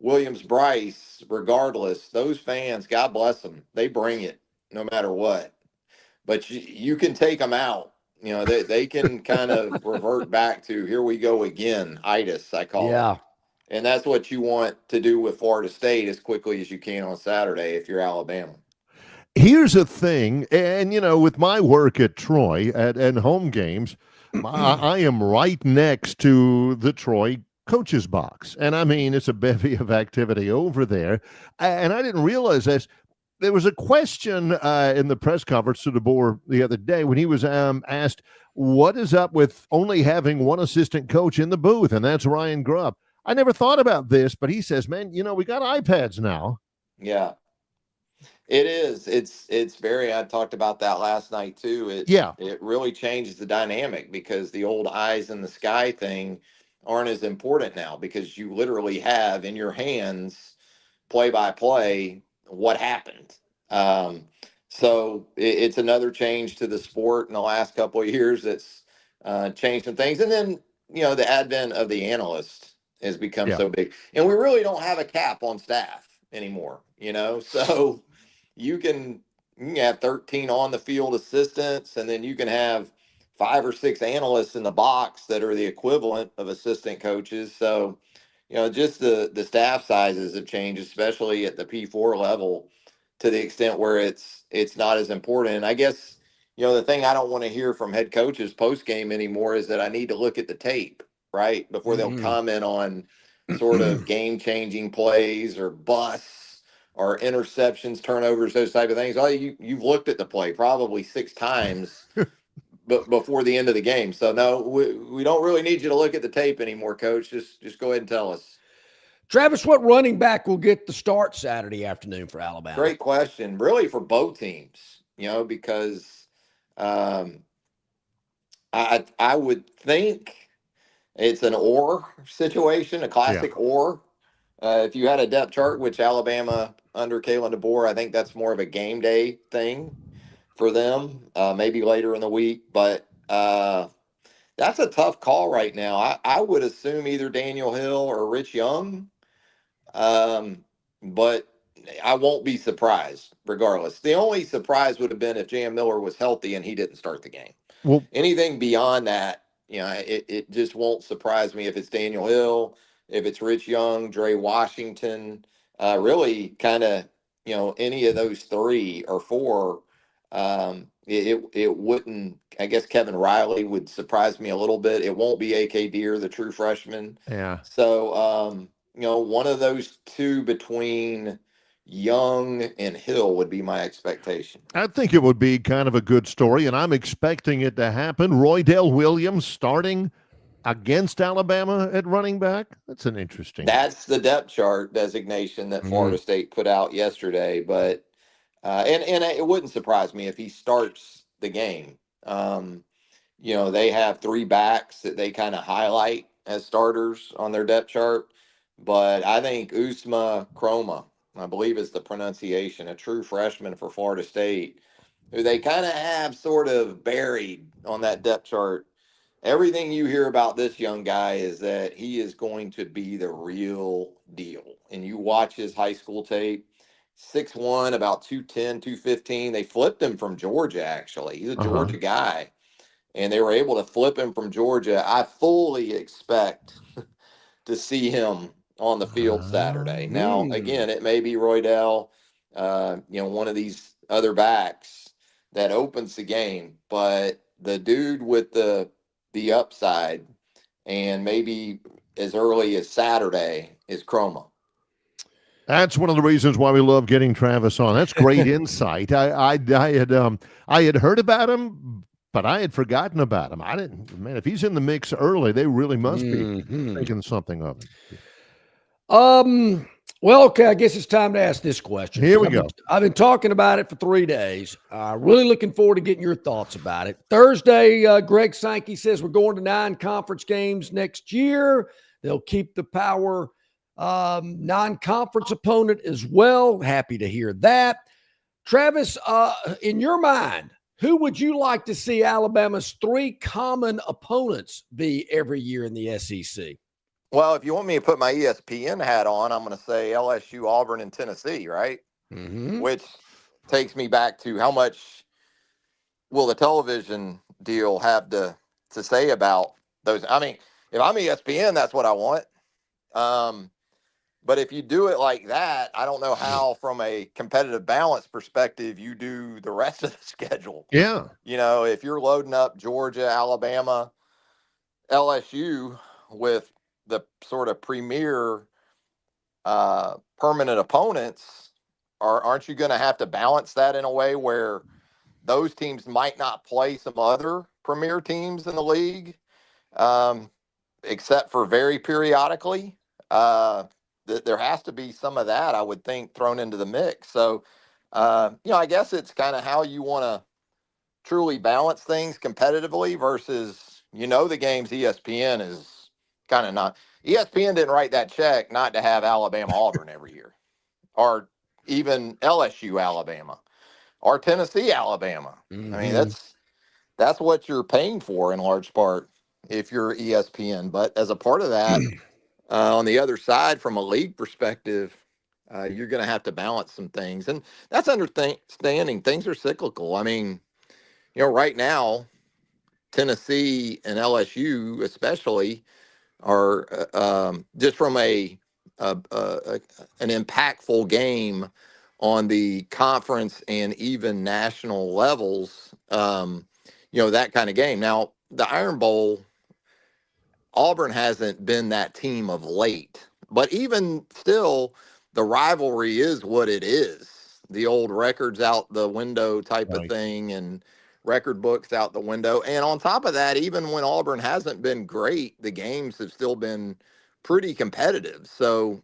Williams-Brice, regardless, those fans, God bless them, they bring it no matter what. But you can take them out. They can kind of revert back to, here we go again, itis, I call it. And that's what you want to do with Florida State as quickly as you can on Saturday if you're Alabama. Here's a thing, and with my work at Troy and home games, I am right next to the Troy coaches box, and I mean it's a bevy of activity over there. And I didn't realize this. There was a question in the press conference to DeBoer the other day when he was asked, "What is up with only having one assistant coach in the booth?" And that's Ryan Grubb. I never thought about this, but he says, "Man, we got iPads now." Yeah. It is. It's very, I talked about that last night too. It really changes the dynamic because the old eyes in the sky thing aren't as important now, because you literally have in your hands play by play what happened. So it's another change to the sport in the last couple of years that's changed some things. And then, the advent of the analyst has become so big, and we really don't have a cap on staff anymore, so you can have 13 on the field assistants, and then you can have 5 or 6 analysts in the box that are the equivalent of assistant coaches. So, just the staff sizes have changed, especially at the P4 level, to the extent where it's not as important. And I guess, the thing I don't want to hear from head coaches post game anymore is that I need to look at the tape, right, before they'll comment on sort of game changing plays or busts or interceptions, turnovers, those type of things. Oh, you've looked at the play probably 6 times but before the end of the game. So no, we don't really need you to look at the tape anymore, Coach. Just go ahead and tell us. Travis, what running back will get the start Saturday afternoon for Alabama? Great question. Really for both teams, because I would think it's an or situation, a classic or. If you had a depth chart, which Alabama under Kalen DeBoer, I think that's more of a game day thing for them, maybe later in the week. But that's a tough call right now. I would assume either Daniel Hill or Rich Young, but I won't be surprised regardless. The only surprise would have been if Jam Miller was healthy and he didn't start the game. Well, anything beyond that, it just won't surprise me if it's Daniel Hill, if it's Rich Young, Dre Washington, really kind of, any of those 3 or 4. It wouldn't, I guess Kevin Riley would surprise me a little bit. It won't be A.K. Deere, the true freshman. Yeah. So, one of those 2 between Young and Hill would be my expectation. I think it would be kind of a good story, and I'm expecting it to happen. Roydell Williams starting against Alabama at running back. That's an interesting. That's the depth chart designation that Florida State put out yesterday, but and it wouldn't surprise me if he starts the game. They have 3 backs that they kind of highlight as starters on their depth chart, but I think Usma Kroma, I believe is the pronunciation, a true freshman for Florida State, who they kind of have sort of buried on that depth chart. Everything you hear about this young guy is that he is going to be the real deal. And you watch his high school tape, 6'1", about 210, 215. They flipped him from Georgia, actually. He's a Georgia guy. And they were able to flip him from Georgia. I fully expect to see him on the field Saturday. Now, again, it may be Roydell, one of these other backs that opens the game. But the dude with the upside, and maybe as early as Saturday, is Kroma. That's one of the reasons why we love getting Travis on. That's great insight. I had heard about him, but I had forgotten about him. I didn't. Man, if he's in the mix early, they really must be thinking something of him. Well, okay, I guess it's time to ask this question. Here we go. I've been talking about it for 3 days. Really looking forward to getting your thoughts about it. Thursday, Greg Sankey says we're going to 9 conference games next year. They'll keep the power non-conference opponent as well. Happy to hear that. Travis, in your mind, who would you like to see Alabama's 3 common opponents be every year in the SEC? Well, if you want me to put my ESPN hat on, I'm going to say LSU, Auburn, and Tennessee, right? Mm-hmm. Which takes me back to how much will the television deal have to say about those? I mean, if I'm ESPN, that's what I want. But if you do it like that, I don't know how, from a competitive balance perspective, you do the rest of the schedule. Yeah. You know, if you're loading up Georgia, Alabama, LSU with the sort of premier permanent opponents, aren't you going to have to balance that in a way where those teams might not play some other premier teams in the league, except for very periodically? There has to be some of that, I would think, thrown into the mix. So, I guess it's kind of how you want to truly balance things competitively versus, the games ESPN is kind of not. ESPN didn't write that check not to have Alabama Auburn every year, or even LSU Alabama, or Tennessee Alabama. Mm-hmm. I mean, that's what you're paying for in large part if you're ESPN. But as a part of that, on the other side, from a league perspective, you're going to have to balance some things. And that's understanding things are cyclical. I mean, right now, Tennessee and LSU especially are just from an impactful game on the conference and even national levels, that kind of game. Now, the Iron Bowl, Auburn hasn't been that team of late, but even still, the rivalry is what it is. The old records out the window type of thing, and record books out the window. And on top of that, even when Auburn hasn't been great, the games have still been pretty competitive. So,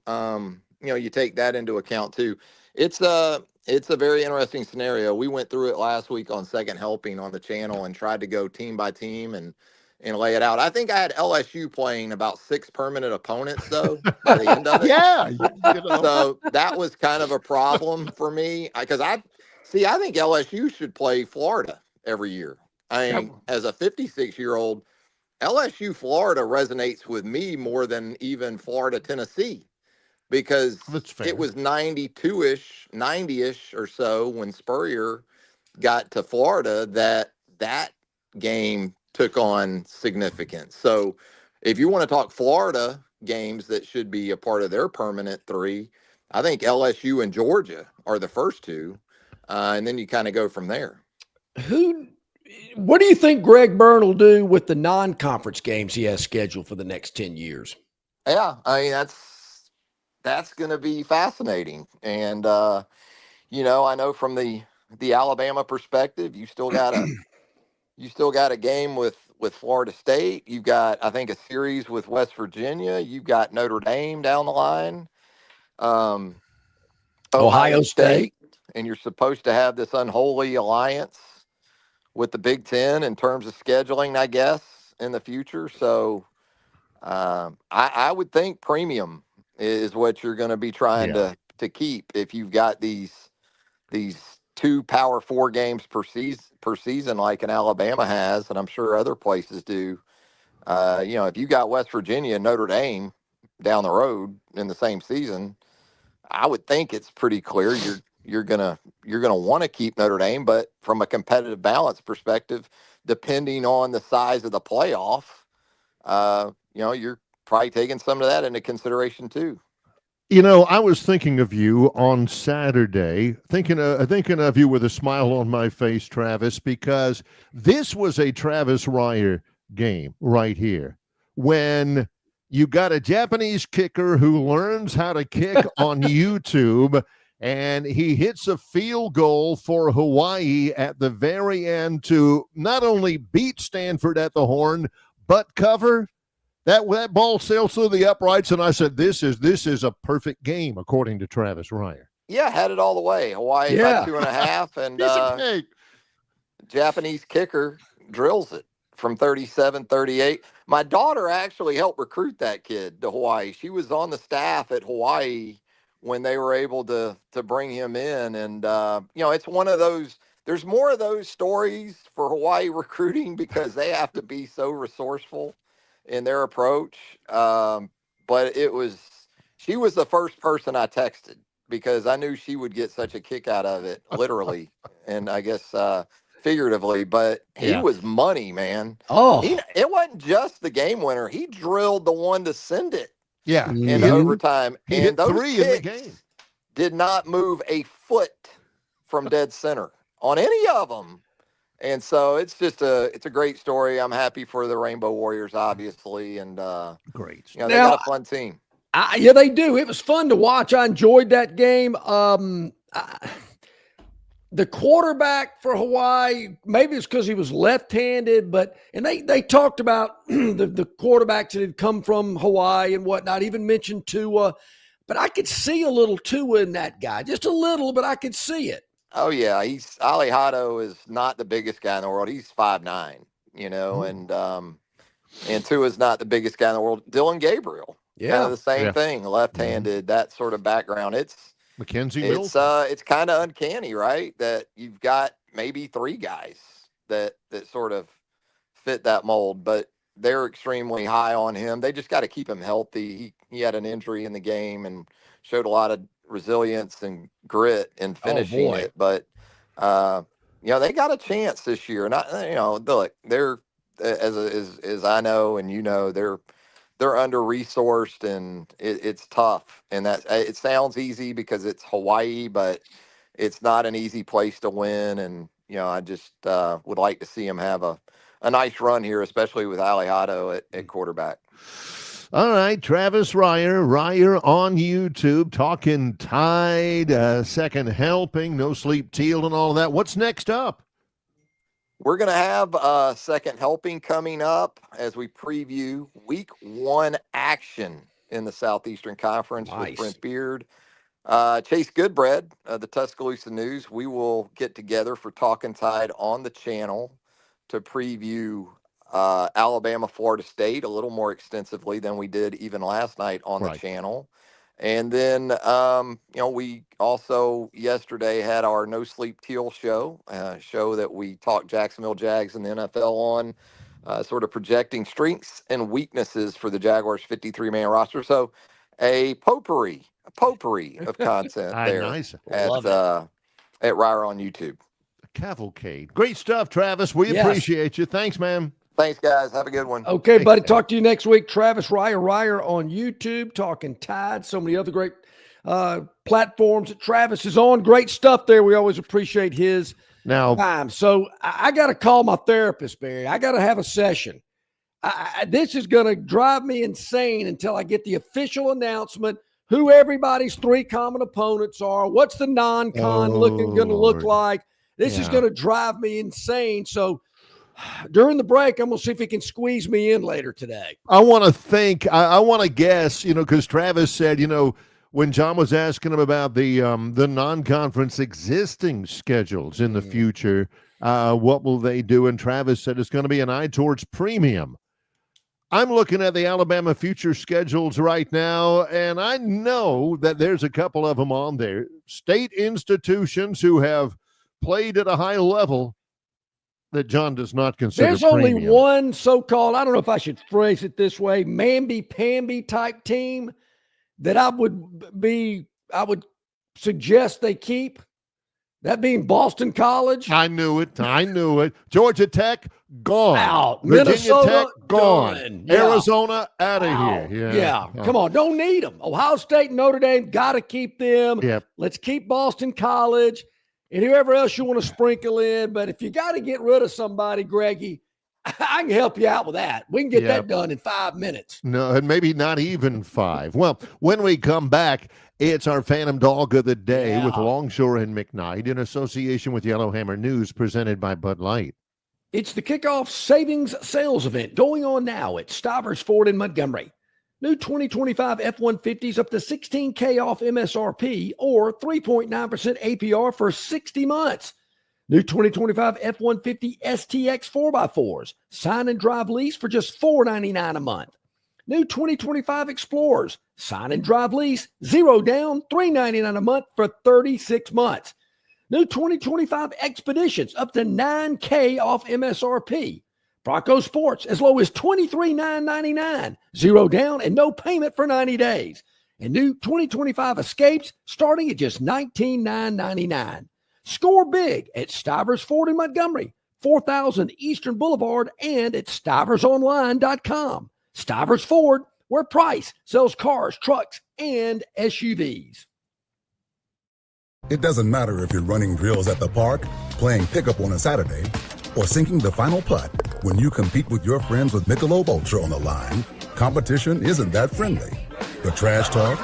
you take that into account too. It's a very interesting scenario. We went through it last week on Second Helping on the channel and tried to go team by team and lay it out. I think I had LSU playing about 6 permanent opponents, though, by the end of it. Yeah. So that was kind of a problem for me, because I think LSU should play Florida every year. I mean, as a 56-year-old, LSU Florida resonates with me more than even Florida Tennessee, because it was 92-ish, 90-ish or so when Spurrier got to Florida that game took on significance. So if you want to talk Florida games that should be a part of their permanent 3, I think LSU and Georgia are the first 2. And then you kind of go from there. What do you think Greg Byrne will do with the non-conference games he has scheduled for the next 10 years? Yeah, I mean, that's going to be fascinating. And, I know from the Alabama perspective, you still got a game with Florida State. You've got, I think, a series with West Virginia. You've got Notre Dame down the line. Ohio State. And you're supposed to have this unholy alliance with the Big Ten in terms of scheduling, I guess, in the future. So I would think premium is what you're going to be trying to keep if you've got these 2 Power 4 games per season like an Alabama has, and I'm sure other places do. If you got West Virginia and Notre Dame down the road in the same season, I would think it's pretty clear you're gonna want to keep Notre Dame. But from a competitive balance perspective, depending on the size of the playoff, you're probably taking some of that into consideration too. I was thinking of you on Saturday, thinking of you with a smile on my face, Travis, because this was a Travis Reier game right here when You got a Japanese kicker who learns how to kick on YouTube, and he hits a field goal for Hawaii at the very end to not only beat Stanford at the Horn, but cover. That ball sailed through the uprights, and I said, this is a perfect game, according to Travis Ryer. Yeah, had it all the way. Hawaii by 2.5, and Japanese kicker drills it from 37, 38. My daughter actually helped recruit that kid to Hawaii. She was on the staff at Hawaii when they were able to bring him in. And, it's one of those, there's more of those stories for Hawaii recruiting because they have to be so resourceful in their approach. But she was the first person I texted because I knew she would get such a kick out of it, literally. And I guess, figuratively, but he was money, man. It wasn't just the game winner. He drilled the one to send it in overtime. He and hit those 3 in the game. Did not move a foot from dead center on any of them. And so it's just it's a great story. I'm happy for the Rainbow Warriors, obviously. And great. They got a fun team. Yeah, they do. It was fun to watch. I enjoyed that game. The quarterback for Hawaii, maybe it's because he was left-handed, and they talked about the quarterbacks that had come from Hawaii and whatnot, even mentioned Tua, but I could see a little Tua in that guy, just a little, but I could see it. Oh yeah, Ali Hado is not the biggest guy in the world. He's 5'9", and Tua's not the biggest guy in the world. Dylan Gabriel, kind of the same thing, left-handed, that sort of background. Mackenzie it's kind of uncanny, right? That you've got maybe 3 guys that sort of fit that mold, but they're extremely high on him. They just got to keep him healthy. He had an injury in the game and showed a lot of resilience and grit in finishing it. But they got a chance this year. Not look, they're as I know and they're under-resourced and it's tough. And that it sounds easy because it's Hawaii, but it's not an easy place to win. And, I just would like to see him have a nice run here, especially with Ali Hado at quarterback. All right, Travis Ryer on YouTube, talking Tide, second helping, no sleep teal and all of that. What's next up? We're going to have a second helping coming up as we preview week 1 action in the Southeastern Conference with Brent Beard. Chase Goodbread, the Tuscaloosa News, we will get together for Talking Tide on the channel to preview Alabama, Florida State a little more extensively than we did even last night on the channel. And then, we also yesterday had our No Sleep Teal show, show that we talked Jacksonville Jags and the NFL on, sort of projecting strengths and weaknesses for the Jaguars 53-man roster. So a potpourri of content there at Ryer on YouTube. Cavalcade. Great stuff, Travis. We appreciate you. Thanks, man. Thanks, guys. Have a good one. Okay, buddy. Talk to you next week. Travis Ryer on YouTube, Talking Tide. So many other great platforms that Travis is on. Great stuff there. We always appreciate his time. So I got to call my therapist, Barry. I got to have a session. This is going to drive me insane until I get the official announcement who everybody's 3 common opponents are. What's the non-con going to look like? This is going to drive me insane. So during the break, I'm going to see if he can squeeze me in later today. I want to guess, because Travis said, when John was asking him about the non-conference existing schedules in the future, what will they do? And Travis said it's going to be an eye towards premium. I'm looking at the Alabama future schedules right now, and I know that there's a couple of them on there. State institutions who have played at a high level that John does not consider There's premium. only one so-called, I don't know if I should phrase it this way, mamby-pamby type team that I would suggest they keep. That being Boston College. I knew it. Georgia Tech, gone. Out. Virginia Minnesota, Tech, gone. done. Yeah. Arizona, out of here. Yeah. Come on. Don't need them. Ohio State, Notre Dame, got to keep them. Yep. Let's keep Boston College and whoever else you want to sprinkle in. But if you got to get rid of somebody, Greggy, I can help you out with that. We can get that done in 5 minutes. No, and maybe not even 5. Well, when we come back, it's our Phantom Dog of the Day with Longshore and McKnight in association with Yellowhammer News, presented by Bud Light. It's the kickoff savings sales event going on now at Stivers Ford in Montgomery. New 2025 F-150s up to $16K off MSRP or 3.9% APR for 60 months. New 2025 F-150 STX 4x4s, sign and drive lease for just $499 a month. New 2025 Explorers, sign and drive lease, 0 down, $399 a month for 36 months. New 2025 Expeditions up to $9K off MSRP. Bronco Sports as low as $23,999, 0 down and no payment for 90 days. And new 2025 Escapes starting at just $19,999. Score big at Stivers Ford in Montgomery, 4000 Eastern Boulevard, and at stiversonline.com. Stivers Ford, where Price sells cars, trucks, and SUVs. It doesn't matter if you're running drills at the park, playing pickup on a Saturday, or sinking the final putt. When you compete with your friends with Michelob Ultra on the line, competition isn't that friendly. The trash talk,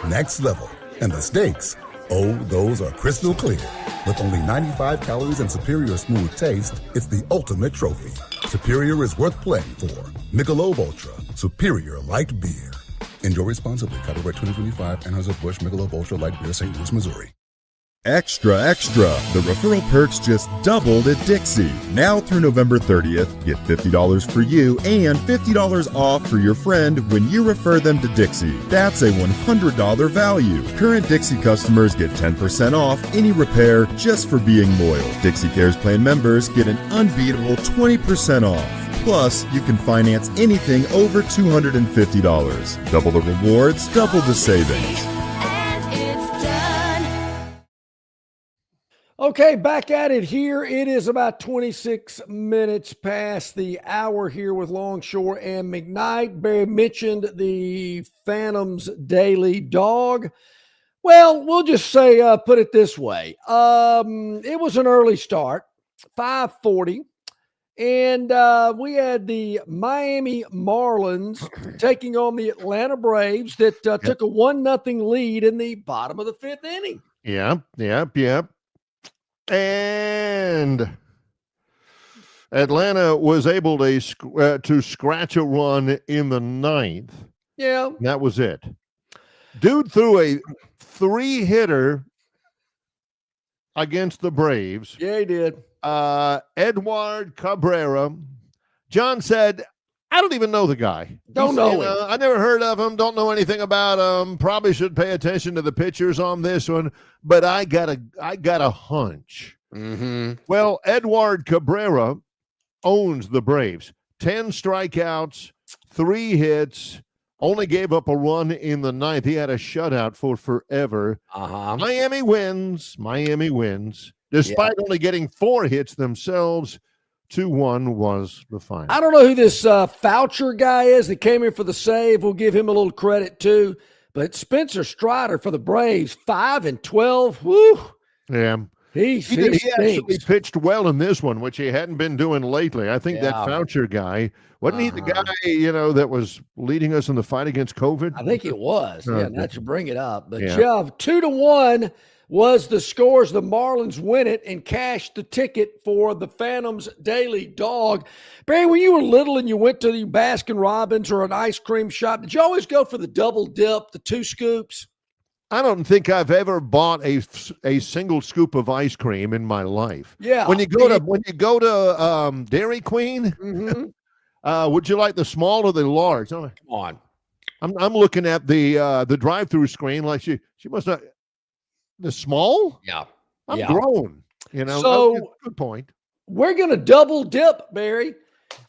next level, and the stakes, oh, those are crystal clear. With only 95 calories and superior smooth taste, it's the ultimate trophy. Superior is worth playing for. Michelob Ultra, superior light beer. Enjoy responsibly. Copyright 2025, Anheuser-Busch Michelob Ultra Light Beer, St. Louis, Missouri. Extra, extra. The referral perks just doubled at Dixie. Now through November 30th, get $50 for you and $50 off for your friend when you refer them to Dixie. That's a $100 value. Current Dixie customers get 10% off any repair just for being loyal. Dixie Cares Plan members get an unbeatable 20% off. Plus, you can finance anything over $250. Double the rewards, double the savings. Okay, back at it here. It is about 26 minutes past the hour here with Longshore and McKnight. Barry mentioned the Phantom's Daily Dog. Well, we'll just say, put it this way. It was an early start, 5:40. And we had the Miami Marlins taking on the Atlanta Braves that took a 1-0 lead in the bottom of the 5th inning. Yep. And Atlanta was able to scratch a run in the 9th. Yeah. That was it. Dude threw a 3-hitter against the Braves. Yeah, he did. Edward Cabrera. John said, I don't even know the guy. Don't know him. I never heard of him. Don't know anything about him. Probably should pay attention to the pitchers on this one. But I got a hunch. Mm-hmm. Well, Edward Cabrera owns the Braves. 10 strikeouts, 3 hits, only gave up a run in the 9th. He had a shutout for forever. Miami wins. Despite only getting 4 hits themselves, 2-1 was the final. I don't know who this Foucher guy is that came in for the save. We'll give him a little credit too. But Spencer Strider for the Braves, 5-12. Woo! Yeah. He actually pitched well in this one, which he hadn't been doing lately. I think that Foucher guy, wasn't he the guy, that was leading us in the fight against COVID? I think it was. Not to bring it up. But 2-1 was the scores. The Marlins win it and cash the ticket for the Phantom's Daily Dog. Barry, when you were little and you went to the Baskin Robbins or an ice cream shop, did you always go for the double dip, the 2 scoops? I don't think I've ever bought a single scoop of ice cream in my life. Yeah. When you go to Dairy Queen, would you like the small or the large? Come on. I'm looking at the drive-through screen like she must not. The small? Yeah. I'm grown. So good point. We're going to double dip, Barry.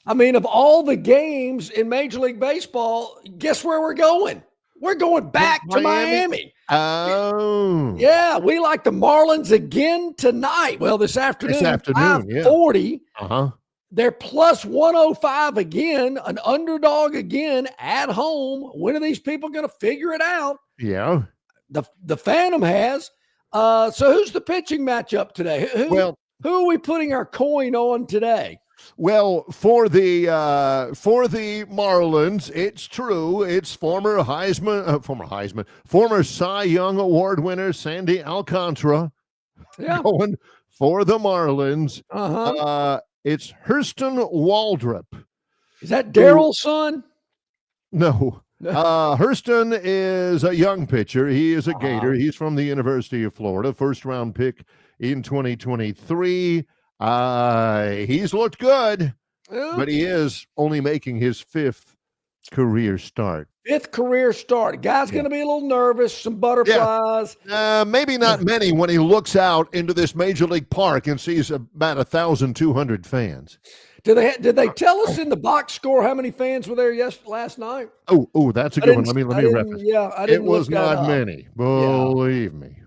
I mean, of all the games in Major League Baseball, guess where we're going? We're going back to Miami. Oh. Yeah, we like the Marlins again tonight. Well, this afternoon. 5:40. They're plus 105 again, an underdog again at home. When are these people going to figure it out? Yeah. The Phantom has. So who's the pitching matchup today? Who are we putting our coin on today? Well, for the Marlins, it's true. It's former Cy Young Award winner Sandy Alcantara going for the Marlins. It's Hurston Waldrop. Is that Daryl's son? No. Hurston is a young pitcher. He is a Gator. He's from the University of Florida, first-round pick in 2023. He's looked good, but he is only making his fifth career start. Guy's going to be a little nervous, some butterflies. Maybe not many when he looks out into this major league park and sees about 1,200 fans. Did they tell us in the box score how many fans were there last night? Oh, that's a good one. Let me reference. I didn't. It was not many. Believe me.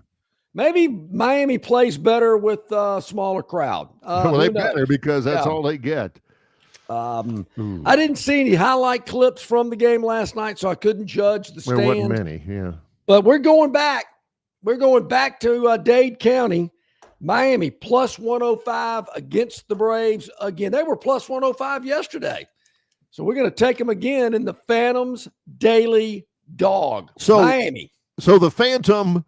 Maybe Miami plays better with a smaller crowd. Well, they better because that's all they get. I didn't see any highlight clips from the game last night, so I couldn't judge the stand. There wasn't many, yeah. But we're going back. We're going back to Dade County. Miami plus 105 against the Braves again. They were plus 105 yesterday. So we're going to take them again in the Phantoms Daily Dog. Miami. So the Phantom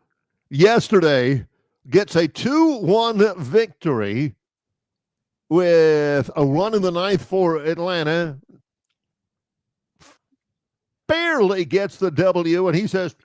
yesterday gets a 2-1 victory with a run in the ninth for Atlanta. Barely gets the W, and he says,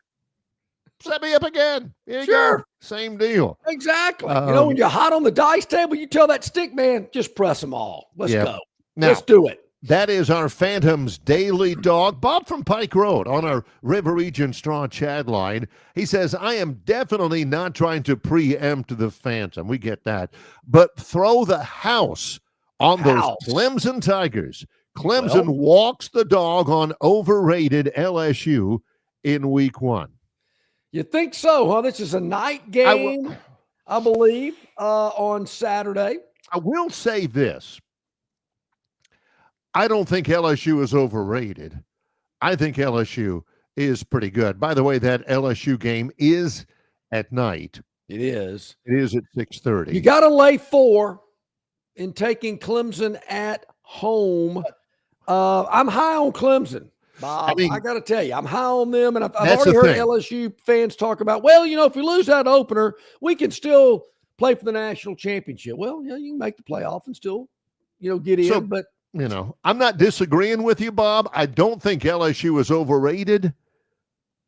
set me up again. Here you go. Same deal. Exactly. When you're hot on the dice table, you tell that stick man, just press them all. Let's go. Now, let's do it. That is our Phantoms Daily Dog. Bob from Pike Road on our River Region Straw Chat line. He says, I am definitely not trying to preempt the Phantom. We get that. But throw the house on those Clemson Tigers. Clemson walks the dog on overrated LSU in week 1. You think so, huh? This is a night game, I believe, on Saturday. I will say this. I don't think LSU is overrated. I think LSU is pretty good. By the way, that LSU game is at night. It is. It is at 6:30. You got to lay 4 in taking Clemson at home. I'm high on Clemson, Bob. I got to tell you, I'm high on them. And I've already heard LSU fans talk about, if we lose that opener, we can still play for the national championship. Well, you can make the playoff and still, get in. But I'm not disagreeing with you, Bob. I don't think LSU is overrated,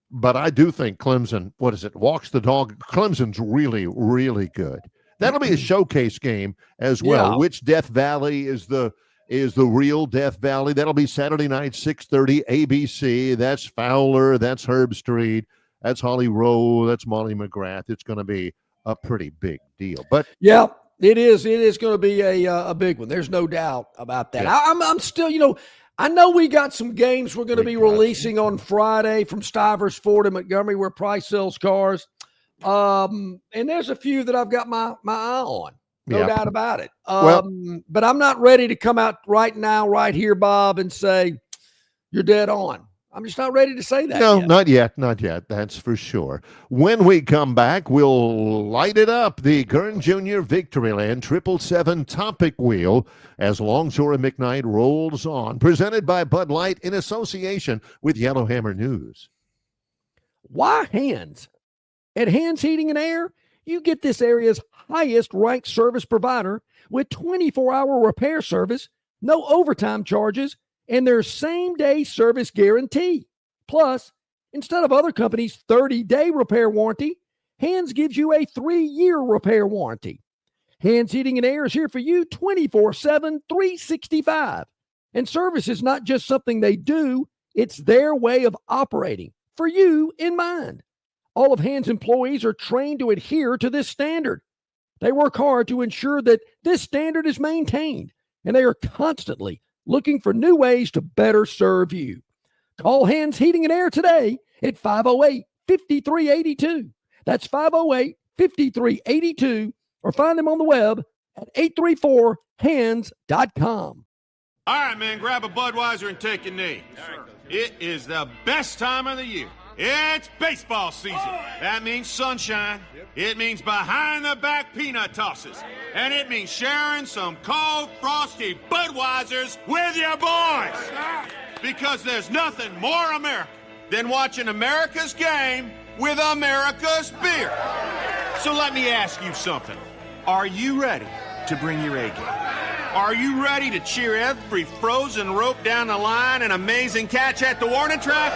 but I do think Clemson, walks the dog. Clemson's really, really good. That'll be a showcase game as well. Yeah. Which Death Valley is the real Death Valley? That'll be Saturday night, 6:30, ABC. That's Fowler. That's Herb Street. That's Holly Rowe. That's Molly McGrath. It's going to be a pretty big deal. But yeah. It is. It is going to be a big one. There's no doubt about that. Yeah. I'm still, I know we got some games we're going to be releasing on Friday from Stivers Ford and Montgomery where Price sells cars. And there's a few that I've got my eye on. No doubt about it. But I'm not ready to come out right now, right here, Bob, and say you're dead on. I'm just not ready to say that. No, yet. Not yet. That's for sure. When we come back, we'll light it up. The Kern Jr. Victoryland 777 Topic Wheel as Longshore and McKnight rolls on. Presented by Bud Light in association with Yellowhammer News. Why Hands? At Hands Heating and Air, you get this area's highest ranked service provider with 24-hour repair service, no overtime charges, and their same-day service guarantee. Plus, instead of other companies' 30-day repair warranty, Hands gives you a 3-year repair warranty. Hands Heating and Air is here for you 24/7, 365. And service is not just something they do, it's their way of operating, for you in mind. All of Hands employees are trained to adhere to this standard. They work hard to ensure that this standard is maintained, and they are constantly looking for new ways to better serve you. Call Hands Heating and Air today at 508-5382. That's 508-5382, or find them on the web at 834hands.com. All right, man, grab a Budweiser and take a knee. It is the best time of the year. It's baseball season. That means sunshine. It means behind-the-back peanut tosses. And it means sharing some cold, frosty Budweisers with your boys. Because there's nothing more American than watching America's game with America's beer. So let me ask you something. Are you ready to bring your A game? Are you ready to cheer every frozen rope down the line and amazing catch at the warning track?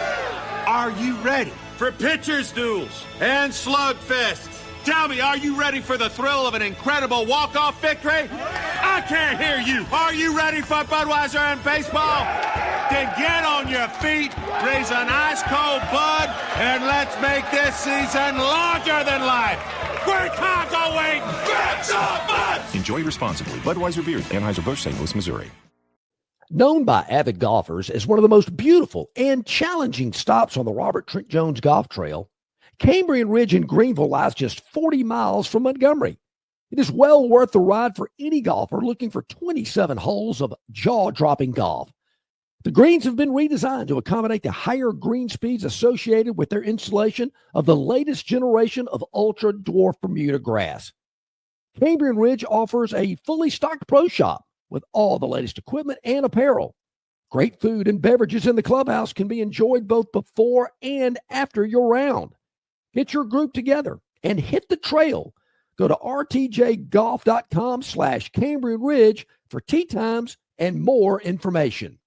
Are you ready for pitchers' duels and slugfests? Tell me, are you ready for the thrill of an incredible walk-off victory? I can't hear you. Are you ready for Budweiser and baseball? Then get on your feet, raise an ice-cold Bud, and let's make this season larger than life. Great times are waiting. Get some Bud! Enjoy responsibly. Budweiser Beer, Anheuser-Busch, St. Louis, Missouri. Known by avid golfers as one of the most beautiful and challenging stops on the Robert Trent Jones Golf Trail, Cambrian Ridge in Greenville lies just 40 miles from Montgomery. It is well worth the ride for any golfer looking for 27 holes of jaw-dropping golf. The greens have been redesigned to accommodate the higher green speeds associated with their installation of the latest generation of ultra-dwarf Bermuda grass. Cambrian Ridge offers a fully stocked pro shop with all the latest equipment and apparel. Great food and beverages in the clubhouse can be enjoyed both before and after your round. Get your group together and hit the trail. Go to rtjgolf.com/Cambrian Ridge for tee times and more information.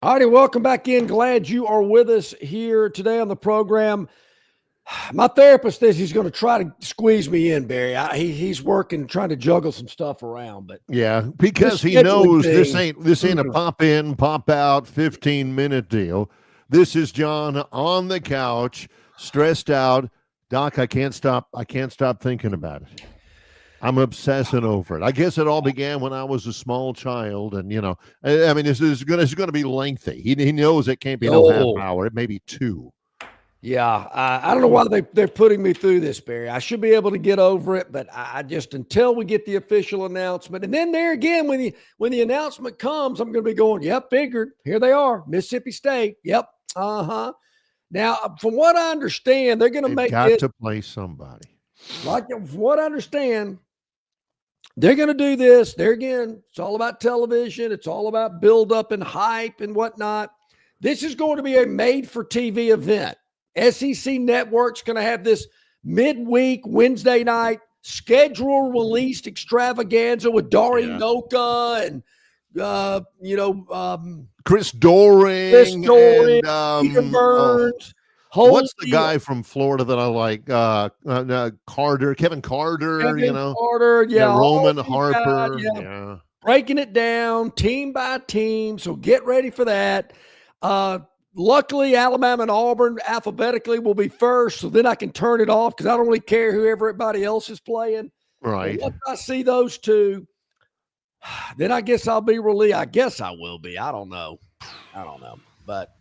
All righty, welcome back in. Glad you are with us here today on the program. My therapist says he's going to try to squeeze me in, Barry. He's working, trying to juggle some stuff around, but yeah, because he knows this ain't a pop in, pop out 15-minute deal. This is John on the couch, stressed out. Doc, I can't stop thinking about it. I'm obsessing over it. I guess it all began when I was a small child, and I mean, this is going to be lengthy. He knows it can't be no half hour. It may be 2. Yeah, I don't know why they're putting me through this, Barry. I should be able to get over it, but I just, until we get the official announcement, and then there again, when the announcement comes, I'm going to be going, yep, figured. Here they are, Mississippi State. Yep, Now, from what I understand, they're going to make it to play somebody. Like, from what I understand, they're going to do this. There again, it's all about television. It's all about build up and hype and whatnot. This is going to be a made-for-TV event. SEC Network's going to have this midweek Wednesday night schedule released extravaganza with Dari Noka and Chris Doring, Peter Burns. What's the guy from Florida that I like? Kevin Carter. Carter, Roman Harper. Yeah. Breaking it down team by team. So get ready for that. Luckily, Alabama and Auburn alphabetically will be first, so then I can turn it off because I don't really care who everybody else is playing. Right. Once I see those two, then I guess I'll be relieved. I guess I will be. I don't know. But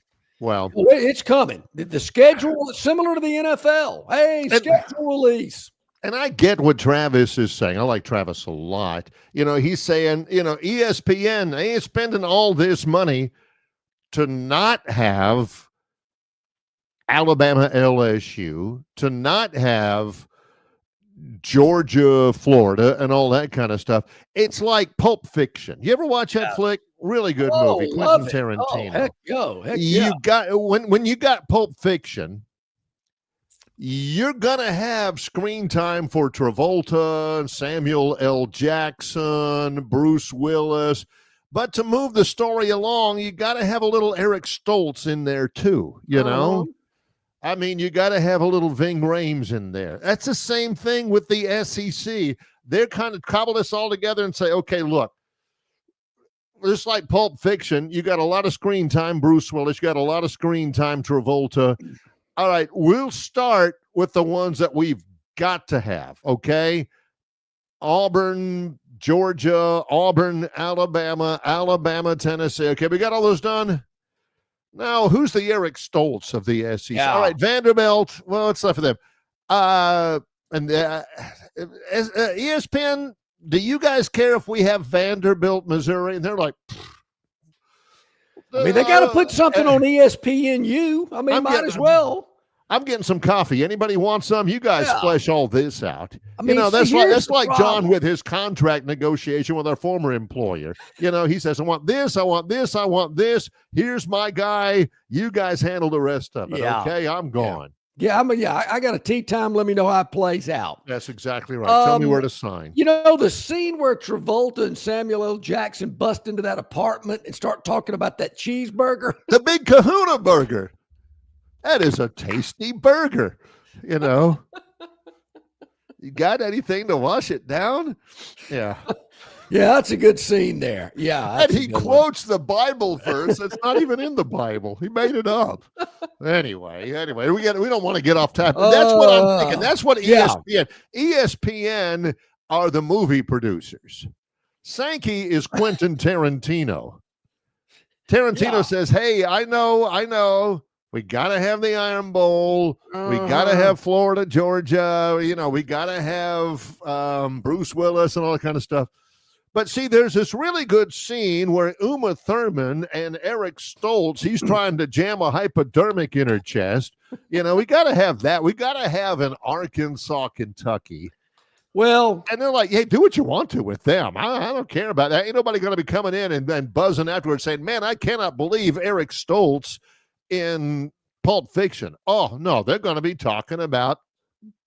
it's coming. The schedule is similar to the NFL. Hey, schedule release. And I get what Travis is saying. I like Travis a lot. He's saying, ESPN, they ain't spending all this money to not have Alabama LSU, to not have Georgia, Florida, and all that kind of stuff. It's like Pulp Fiction. You ever watch that flick? Really good movie. Quentin Tarantino. Heck you got when you got Pulp Fiction, you're gonna have screen time for Travolta, Samuel L. Jackson, Bruce Willis. But to move the story along, you got to have a little Eric Stoltz in there too, I mean, you got to have a little Ving Rhames in there. That's the same thing with the SEC. They're kind of cobble this all together and say, okay, look, just like Pulp Fiction, you got a lot of screen time, Bruce Willis, you got a lot of screen time, Travolta. All right, we'll start with the ones that we've got to have, okay? Auburn, Georgia, Auburn, Alabama, Tennessee. Okay, we got all those done. Now, who's the Eric Stoltz of the SEC? Yeah. All right, Vanderbilt. Well, it's left for them. ESPN, do you guys care if we have Vanderbilt, Missouri? And they're like, I mean, they got to put something on ESPNU. I mean, might as well. I'm getting some coffee. Anybody want some? You guys flesh all this out. I mean, that's like John with his contract negotiation with our former employer. He says, I want this, I want this, I want this. Here's my guy. You guys handle the rest of it. Yeah. Okay, I'm gone. Yeah, I got a tea time. Let me know how it plays out. That's exactly right. Tell me where to sign. The scene where Travolta and Samuel L. Jackson bust into that apartment and start talking about that cheeseburger. The Big Kahuna burger. That is a tasty burger. You got anything to wash it down? Yeah. Yeah, that's a good scene there. Yeah. And he quotes the Bible verse that's not even in the Bible. He made it up. Anyway, we don't want to get off topic. That's what I'm thinking. That's what ESPN. ESPN are the movie producers. Sankey is Quentin Tarantino. Tarantino says, hey, I know. We got to have the Iron Bowl. We got to have Florida, Georgia. We got to have Bruce Willis and all that kind of stuff. But see, there's this really good scene where Uma Thurman and Eric Stoltz, he's trying to jam a hypodermic in her chest. We got to have that. We got to have an Arkansas, Kentucky. Well, and they're like, hey, do what you want to with them. I don't care about that. Ain't nobody going to be coming in and buzzing afterwards saying, man, I cannot believe Eric Stoltz in Pulp Fiction. Oh, no, they're going to be talking about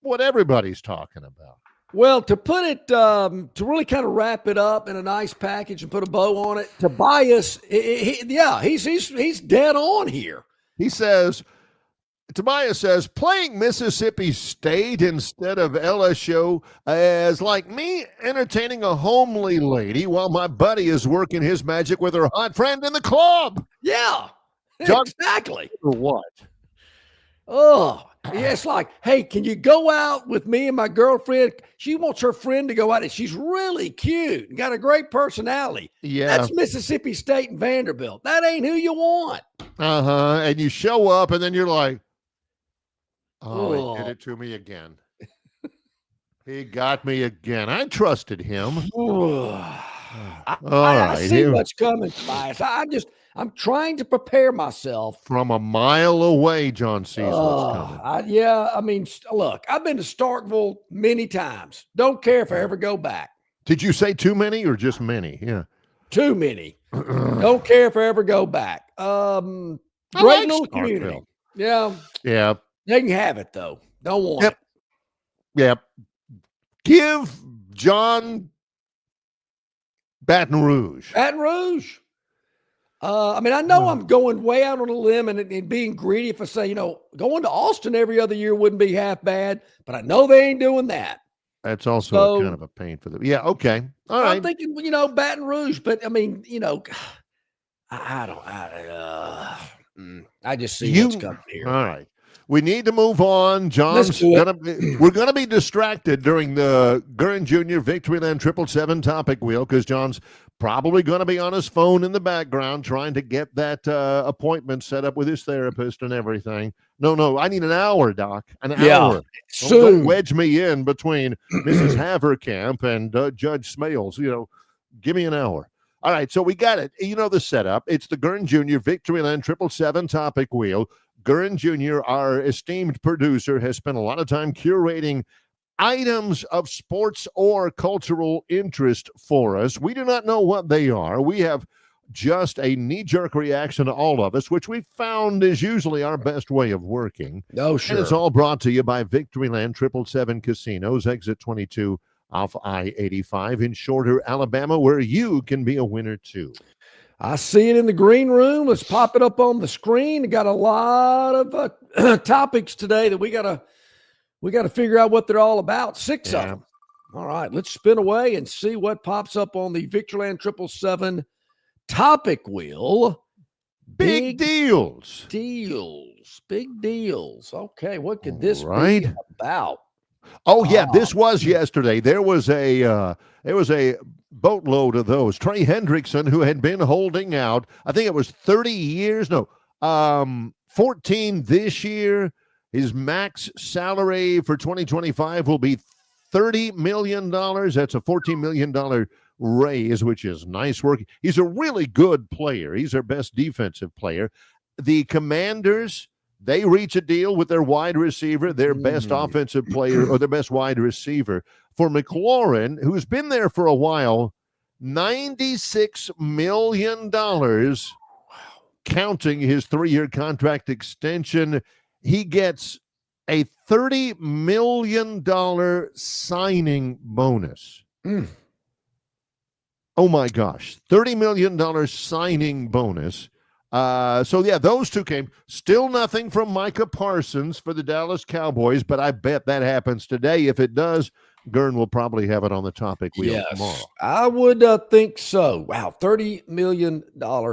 what everybody's talking about. Well, to put it, to really kind of wrap it up in a nice package and put a bow on it, Tobias, he's dead on here. Tobias says, playing Mississippi State instead of LSU is like me entertaining a homely lady while my buddy is working his magic with her hot friend in the club. Yeah, exactly. For what? Oh, yeah, it's like, hey, can you go out with me and my girlfriend? She wants her friend to go out, and she's really cute and got a great personality. Yeah. That's Mississippi State and Vanderbilt. That ain't who you want. Uh-huh. And you show up, and then you're like, oh, he did it to me again. He got me again. I trusted him. I see what's coming, Tobias. I'm trying to prepare myself. From a mile away, John sees what's coming. Look, I've been to Starkville many times. Don't care if I ever go back. Did you say too many or just many? Yeah. Too many. Don't care if I ever go back. Great little community. Yeah. Yeah. They can have it, though. Don't want it. Yep. Give John Baton Rouge. Baton Rouge. I know I'm going way out on a limb and being greedy if I say, going to Austin every other year wouldn't be half bad, but I know they ain't doing that. That's also kind of a pain for them. Yeah, okay. All right. I'm thinking, Baton Rouge, but I just see what's coming here. All right. We need to move on. We're going to be distracted during the Gurn Jr. Victoryland 777 Topic Wheel because John's probably going to be on his phone in the background trying to get that appointment set up with his therapist and everything. No, I need an hour, Doc. An hour. Don't wedge me in between Mrs. Haverkamp and Judge Smales. Give me an hour. All right, so we got it. The setup. It's the Gurn Jr. Victoryland 777 Topic Wheel. Gurn Jr., our esteemed producer, has spent a lot of time curating items of sports or cultural interest for us. We do not know what they are. We have just a knee-jerk reaction to all of us, which we found is usually our best way of working. Oh, sure. And it's all brought to you by Victoryland 777 Casinos, exit 22 off I-85 in Shorter, Alabama, where you can be a winner too. I see it in the green room. Let's pop it up on the screen. We got a lot of topics today that we gotta figure out what they're all about. 6 of them. All right, let's spin away and see what pops up on the Victoryland 777 Topic Wheel. Big deals. Big deals. Okay, what could this be about? Oh yeah, this was yesterday. There was a boatload of those. Trey Hendrickson, who had been holding out, I think it was 30 years. No, 14 this year. His max salary for 2025 will be $30 million. That's a $14 million raise, which is nice work. He's a really good player. He's our best defensive player. The Commanders, they reach a deal with their wide receiver, their best offensive player, or their best wide receiver. For McLaurin, who's been there for a while, $96 million, counting his 3-year contract extension. He gets a $30 million signing bonus. Oh, my gosh. $30 million signing bonus. So, yeah, those two came. Still nothing from Micah Parsons for the Dallas Cowboys, but I bet that happens today. If it does, Gern will probably have it on the topic wheel tomorrow. I would think so. Wow, $30 million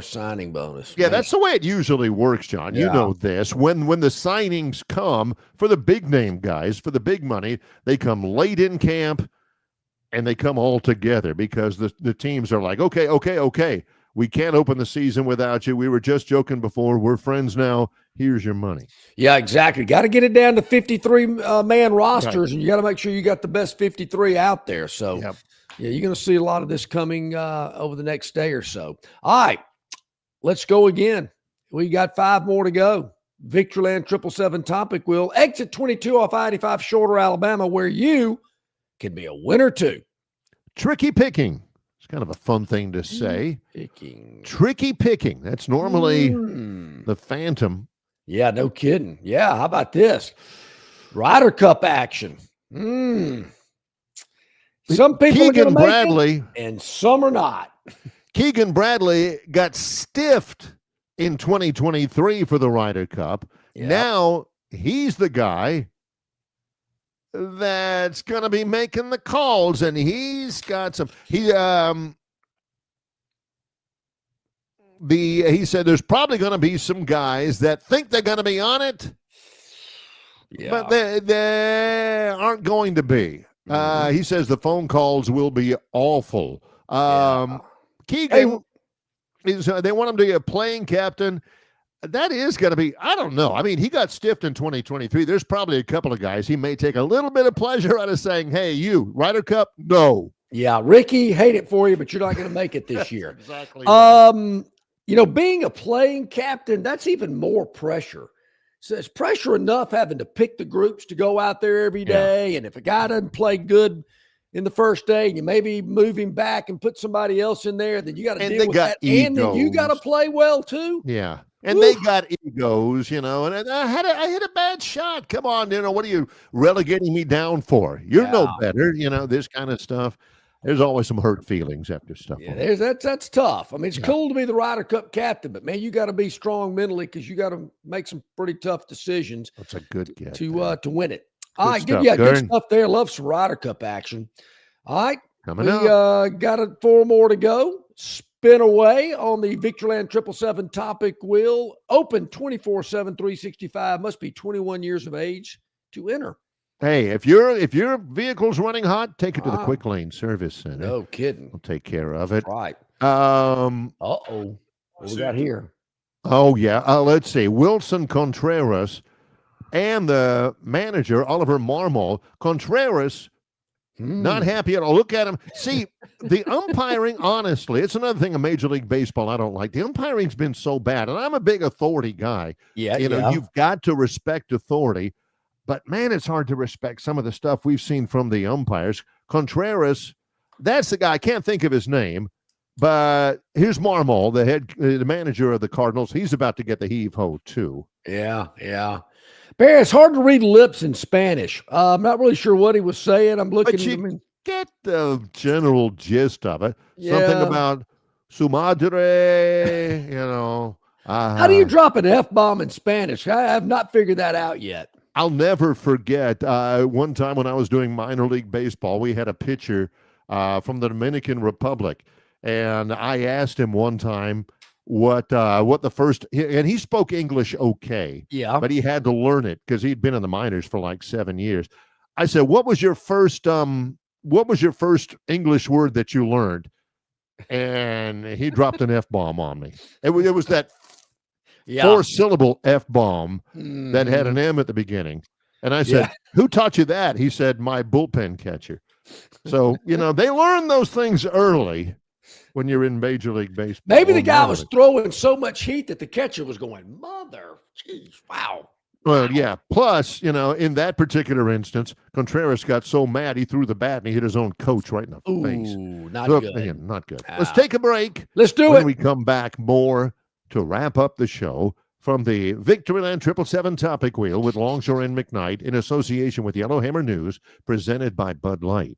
signing bonus. Yeah, that's the way it usually works, John. You know this. When the signings come for the big name guys, for the big money, they come late in camp and they come all together because the teams are like, okay. We can't open the season without you. We were just joking before. We're friends now. Here's your money. Yeah, exactly. Got to get it down to 53 man rosters, and you got to make sure you got the best 53 out there. So, yeah, you're going to see a lot of this coming over the next day or so. All right, let's go again. We got 5 more to go. Victoryland 777 Topic Wheel. Exit 22 off I-85 Shorter, Alabama, where you can be a winner too. Tricky picking. It's kind of a fun thing to say. Tricky picking. That's normally the Phantom. Yeah, no kidding. Yeah, how about this? Ryder Cup action. Some people Keegan are Bradley, and some are not. Keegan Bradley got stiffed in 2023 for the Ryder Cup. Yep. Now he's the guy that's going to be making the calls, and he's got some. He said there's probably going to be some guys that think they're going to be on it, but they aren't going to be. He says the phone calls will be awful. Keegan they want him to be a playing captain. That is going to be, I don't know. I mean, he got stiffed in 2023. There's probably a couple of guys he may take a little bit of pleasure out of saying, hey, you, Ryder Cup? No. Yeah, Ricky, hate it for you, but you're not going to make it this year. Exactly. Right. Being a playing captain, that's even more pressure. So it's pressure enough having to pick the groups to go out there every day. And if a guy doesn't play good in the first day and you maybe move him back and put somebody else in there, then you got to deal with that. Egos. And then you got to play well too. Yeah. And they got egos, and I hit a bad shot. Come on, what are you relegating me down for? You're no better, this kind of stuff. There's always some hurt feelings after stuff. Yeah, that's tough. I mean, it's cool to be the Ryder Cup captain, but man, you got to be strong mentally because you got to make some pretty tough decisions. That's a good get to win it. All right, good stuff there. Love some Ryder Cup action. All right, coming up. Got 4 more to go. Spin away on the Victoryland 777 Topic Wheel. Open 24/7, 365. Must be 21 years of age to enter. Hey, if your vehicle's running hot, take it to the Quick Lane Service Center. No kidding. We'll take care of it. Right. What we got here? Oh yeah. Let's see. Wilson Contreras and the manager Oliver Marmol. Contreras. Not happy at all. Look at him. See, the umpiring, honestly, it's another thing in Major League Baseball I don't like. The umpiring's been so bad, and I'm a big authority guy. Yeah, you've got to respect authority, but, man, it's hard to respect some of the stuff we've seen from the umpires. Contreras, that's the guy. I can't think of his name, but here's Marmol, the manager of the Cardinals. He's about to get the heave-ho, too. Yeah. Barry, it's hard to read lips in Spanish. I'm not really sure what he was saying. I'm looking. But you get the general gist of it. Yeah. Something about su madre, How do you drop an F-bomb in Spanish? I have not figured that out yet. I'll never forget one time when I was doing minor league baseball, we had a pitcher from the Dominican Republic, and I asked him one time what the first, and he spoke English okay, but he had to learn it because he'd been in the minors for like 7 years. I said, what was your first English word that you learned? And he dropped an F-bomb on me. It was that 4-syllable F-bomb that had an M at the beginning. And I said, who taught you that? He said, my bullpen catcher. So, they learn those things early when you're in Major League Baseball. Maybe the guy was throwing so much heat that the catcher was going, mother, geez, wow. Well, yeah. Plus, in that particular instance, Contreras got so mad he threw the bat and he hit his own coach right in the face. Not good. Again, not good. Let's take a break. Let's do it. When we come back, more to wrap up the show from the Victoryland 777 Topic Wheel with Longshore and McKnight in association with Yellowhammer News, presented by Bud Light.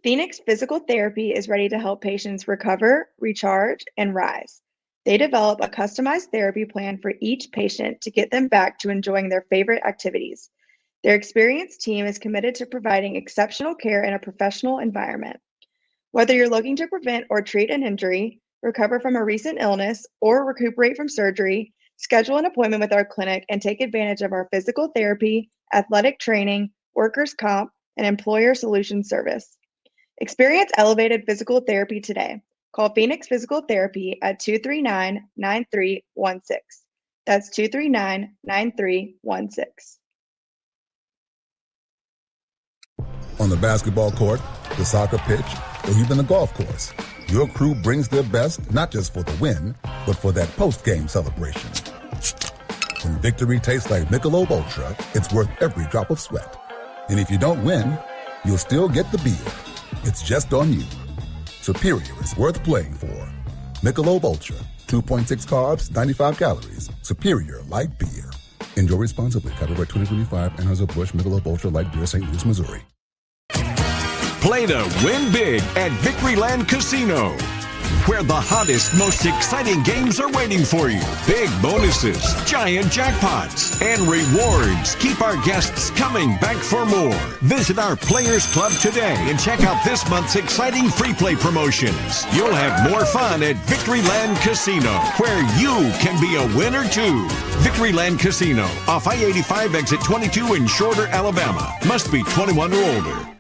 Phoenix Physical Therapy is ready to help patients recover, recharge, and rise. They develop a customized therapy plan for each patient to get them back to enjoying their favorite activities. Their experienced team is committed to providing exceptional care in a professional environment. Whether you're looking to prevent or treat an injury, recover from a recent illness, or recuperate from surgery, schedule an appointment with our clinic and take advantage of our physical therapy, athletic training, workers' comp, and employer solutions service. Experience elevated physical therapy today. Call Phoenix Physical Therapy at 239-9316. That's 239-9316. On the basketball court, the soccer pitch, or even the golf course, your crew brings their best not just for the win, but for that post-game celebration. When victory tastes like Michelob Ultra, it's worth every drop of sweat. And if you don't win, you'll still get the beer. It's just on you. Superior is worth playing for. Michelob Ultra, 2.6 carbs, 95 calories. Superior light beer. Enjoy responsibly. Copyright 2025. Anheuser-Busch Michelob Ultra Light Beer, St. Louis, Missouri. Play to win big at Victoryland Casino, where the hottest, most exciting games are waiting for you. Big bonuses, giant jackpots, and rewards keep our guests coming back for more. Visit our Players Club today and check out this month's exciting free play promotions. You'll have more fun at Victoryland Casino, where you can be a winner too. Victoryland Casino, off I-85 exit 22 in Shorter, Alabama. Must be 21 or older.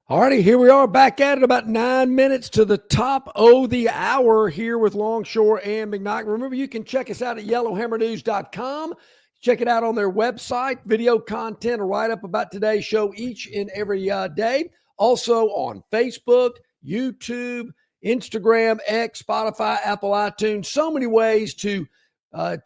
All righty, here we are back at it, about 9 minutes to the top of the hour here with Longshore and McKnight. Remember, you can check us out at yellowhammernews.com. Check it out on their website, video content, a write-up about today's show each and every day. Also on Facebook, YouTube, Instagram, X, Spotify, Apple, iTunes. So many ways to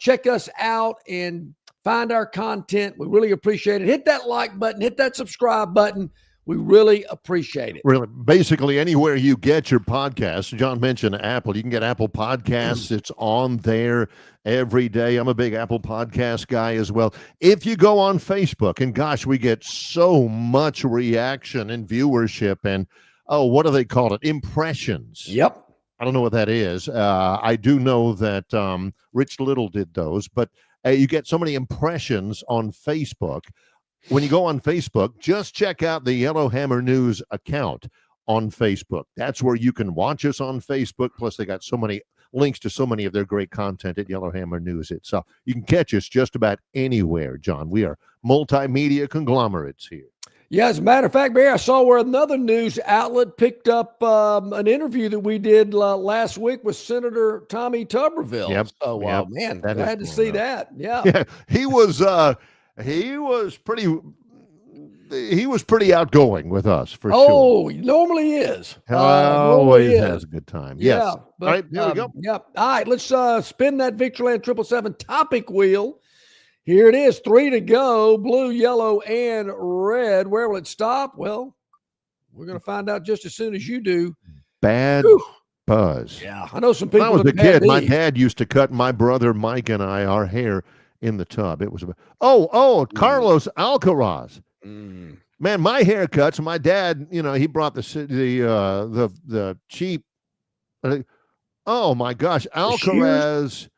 check us out and find our content. We really appreciate it. Hit that like button, hit that subscribe button. We really appreciate it. Really, basically anywhere you get your podcasts. John mentioned Apple. You can get Apple Podcasts. It's on there every day. I'm a big Apple Podcast guy as well. If you go on Facebook, and gosh, we get so much reaction and viewership and, what do they call it? Impressions. Yep. I don't know what that is. I do know that Rich Little did those, but you get so many impressions on Facebook. When you go on Facebook, just check out the Yellowhammer News account on Facebook. That's where you can watch us on Facebook. Plus, they got so many links to so many of their great content at Yellowhammer News itself. You can catch us just about anywhere, John. We are multimedia conglomerates here. Yeah, as a matter of fact, Barry, I saw where another news outlet picked up an interview that we did last week with Senator Tommy Tuberville. Yep. So, Yep. Man, That glad to is see cool, that. Yeah. Yeah, he was pretty outgoing with us for sure. Oh, he normally is. Always has a good time. Yes. Yeah. But, All right, here we go. Yeah. All right, let's spin that Victoryland 777 topic wheel. Here it is, 3 to go, blue, yellow, and red. Where will it stop? Well, we're going to find out just as soon as you do. Bad buzz. Yeah, I know some people. When I was a kid, my dad used to cut my brother Mike and I our hair in the tub. It was Carlos Alcaraz. Man, my haircuts. My dad, he brought the cheap. Oh my gosh, Alcaraz.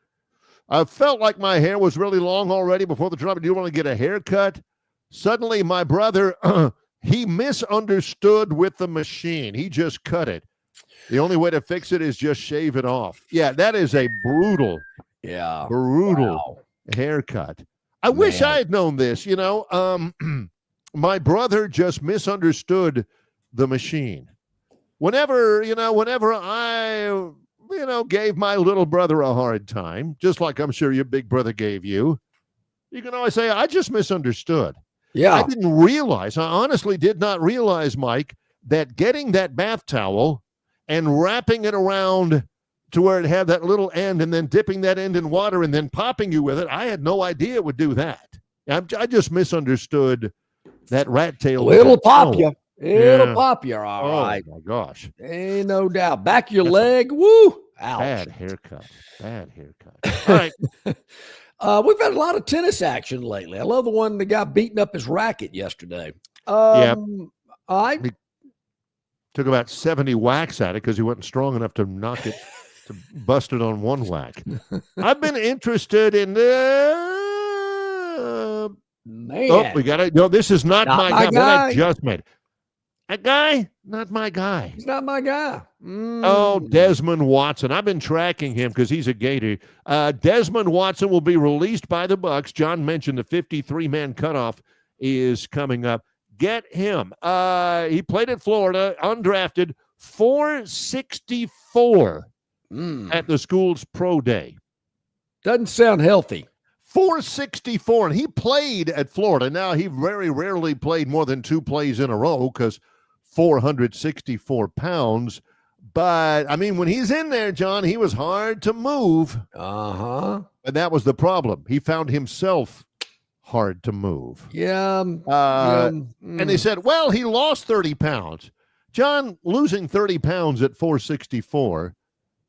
I felt like my hair was really long already before the job. Do you want to get a haircut? Suddenly, my brother, he misunderstood with the machine. He just cut it. The only way to fix it is just shave it off. Yeah, that is a brutal haircut. I wish I had known this. My brother just misunderstood the machine. Whenever I gave my little brother a hard time, just like I'm sure your big brother gave you, You can always say, I just misunderstood. Yeah. I didn't realize, I honestly did not realize, Mike, that getting that bath towel and wrapping it around to where it had that little end and then dipping that end in water and then popping you with it, I had no idea it would do that. I just misunderstood that rat tail. It'll pop you. It'll pop you. All right. Oh, my gosh. Ain't no doubt. Back of your leg. Woo. Ouch. Bad haircut. All right. We've had a lot of tennis action lately. I love the one that got beaten up his racket yesterday. He took about 70 whacks at it because he wasn't strong enough to knock it, to bust it on one whack. I've been interested in man. Oh, we got it. No, this is not my guy. What I just made. A guy, not my guy. He's not my guy. Oh, Desmond Watson. I've been tracking him because he's a Gator. Desmond Watson will be released by the Bucks. John mentioned the 53-man cutoff is coming up. Get him. He played at Florida, undrafted, 464 at the school's pro day. Doesn't sound healthy. 464, and he played at Florida. Now, he very rarely played more than 2 plays in a row because 464 pounds. But, I mean, when he's in there, John, he was hard to move. Uh-huh. And that was the problem. He found himself hard to move. Yeah. And they said, well, he lost 30 pounds. John, losing 30 pounds at 464,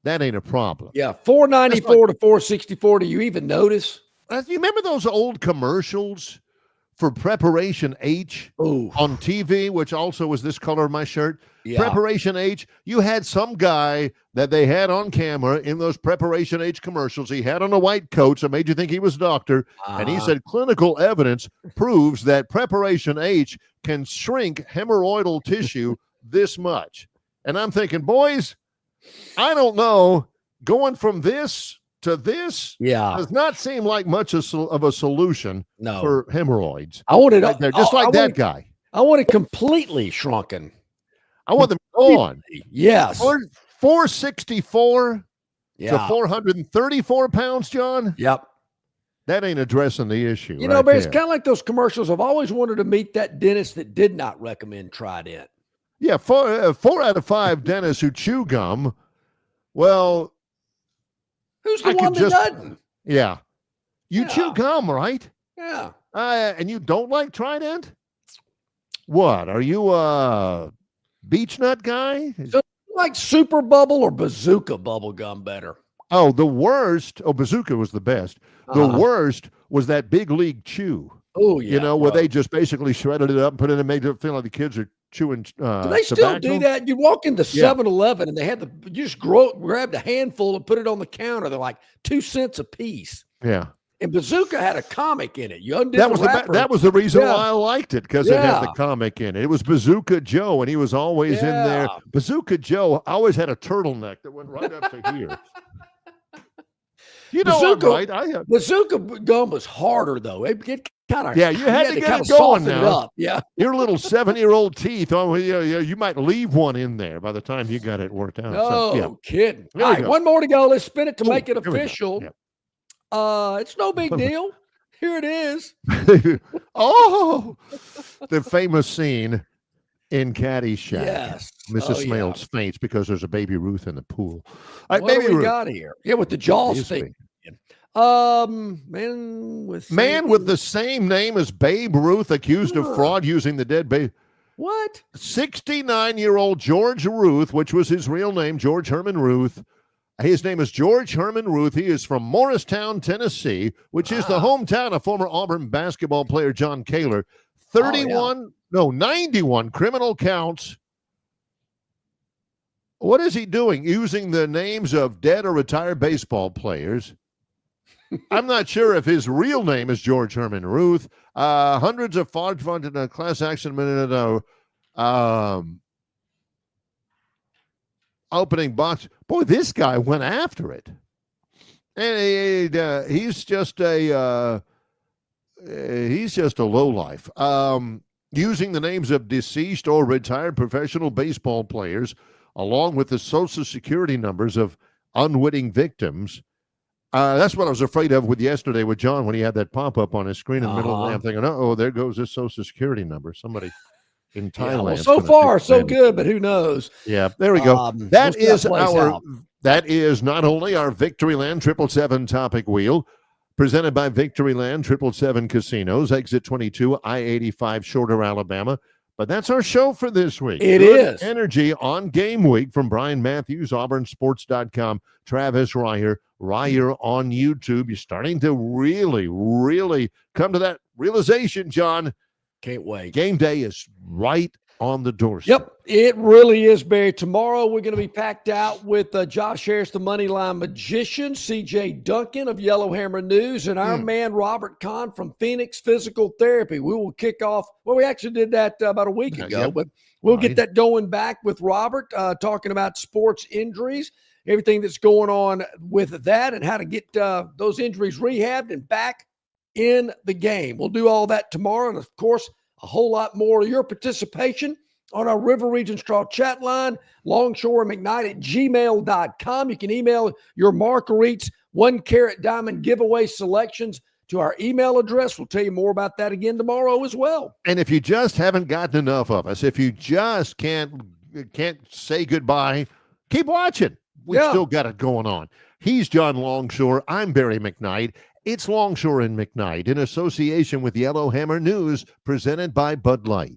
that ain't a problem. Yeah, 494 to 464. Do you even notice? You remember those old commercials for Preparation H on TV, which also was this color of my shirt? Yeah. Preparation H. You had some guy that they had on camera in those Preparation H commercials. He had on a white coat, so made you think he was a doctor. And he said clinical evidence proves that Preparation H can shrink hemorrhoidal tissue this much. And I'm thinking, boys, I don't know. Going from this to this does not seem like much of a solution for hemorrhoids. I want it just like that guy. I want it completely shrunken. I want them gone. Yes. 464 to 434 pounds, John. Yep. That ain't addressing the issue. You know, but it's kind of like those commercials. I've always wanted to meet that dentist that did not recommend Trident. Yeah, 4 out of 5 dentists who chew gum. Well, who's the one that doesn't? Yeah. You chew gum, right? Yeah. And you don't like Trident? What? Are you a beach nut guy? So you like Super Bubble or Bazooka bubble gum better? Oh, the worst. Oh, Bazooka was the best. The worst was that Big League Chew. Oh, yeah. You know, where they just basically shredded it up and put it in and made it feel like the kids are chewing do they still do that? You walk into 7-Eleven and they had you just grabbed a handful and put it on the counter. They're like 2 cents a piece. Yeah. And Bazooka had a comic in it. You undid that was the reason why I liked it, because it had the comic in it. It was Bazooka Joe, and he was always in there. Bazooka Joe always had a turtleneck that went right up to here. You know, Bazooka, I'm right. Bazooka gum was harder though. It kind of you had to get it going now. Yeah, your little 7-year-old teeth. Oh, you might leave one in there by the time you got it worked out. No kidding. All right, one more to go. Let's spin it to make it official. It's no big deal. Here it is. Oh, the famous scene in Caddyshack. Yes. Mrs. Smales faints because there's a Baby Ruth in the pool. All right, what do we got here? Yeah, with the Jaws thing. Man with the same name as Babe Ruth accused of fraud using the dead baby. What? 69-year-old George Ruth, which was his real name, George Herman Ruth. His name is George Herman Ruth. He is from Morristown, Tennessee, which is the hometown of former Auburn basketball player John Kaler. 91 criminal counts. What is he doing? Using the names of dead or retired baseball players. I'm not sure if his real name is George Herman Ruth. Hundreds of fraud in a class action opening box. Boy, this guy went after it. And he's just a lowlife. Using the names of deceased or retired professional baseball players, along with the social security numbers of unwitting victims. That's what I was afraid of with yesterday with John when he had that pop-up on his screen in the middle of the day. I'm thinking, uh-oh, there goes his Social Security number. Somebody in Thailand. Well, so far, so good, but who knows? Yeah, there we go. That is not only our Victoryland 777 Topic Wheel, presented by Victoryland 777 Casinos, exit 22, I-85, Shorter, Alabama. But that's our show for this week. It is energy on game week from Brian Matthews, AuburnSports.com, Travis Ryer on YouTube. You're starting to really, really come to that realization, John. Can't wait. Game day is right on the doorstep. Yep, it really is, Barry. Tomorrow we're going to be packed out with Josh Harris, the Moneyline Magician, CJ Duncan of Yellowhammer News, and our man Robert Kahn from Phoenix Physical Therapy. We will kick off. Well, we actually did that about a week ago, but we'll get that going back with Robert, talking about sports injuries, everything that's going on with that, and how to get those injuries rehabbed and back in the game. We'll do all that tomorrow, and of course, a whole lot more of your participation on our River Region Straw chat line, Longshore McKnight at gmail.com. You can email your Marguerite's 1 Carat Diamond giveaway selections to our email address. We'll tell you more about that again tomorrow as well. And if you just haven't gotten enough of us, if you just can't say goodbye, keep watching. We've still got it going on. He's John Longshore. I'm Barry McKnight. It's Longshore and McKnight in association with Yellowhammer News, presented by Bud Light.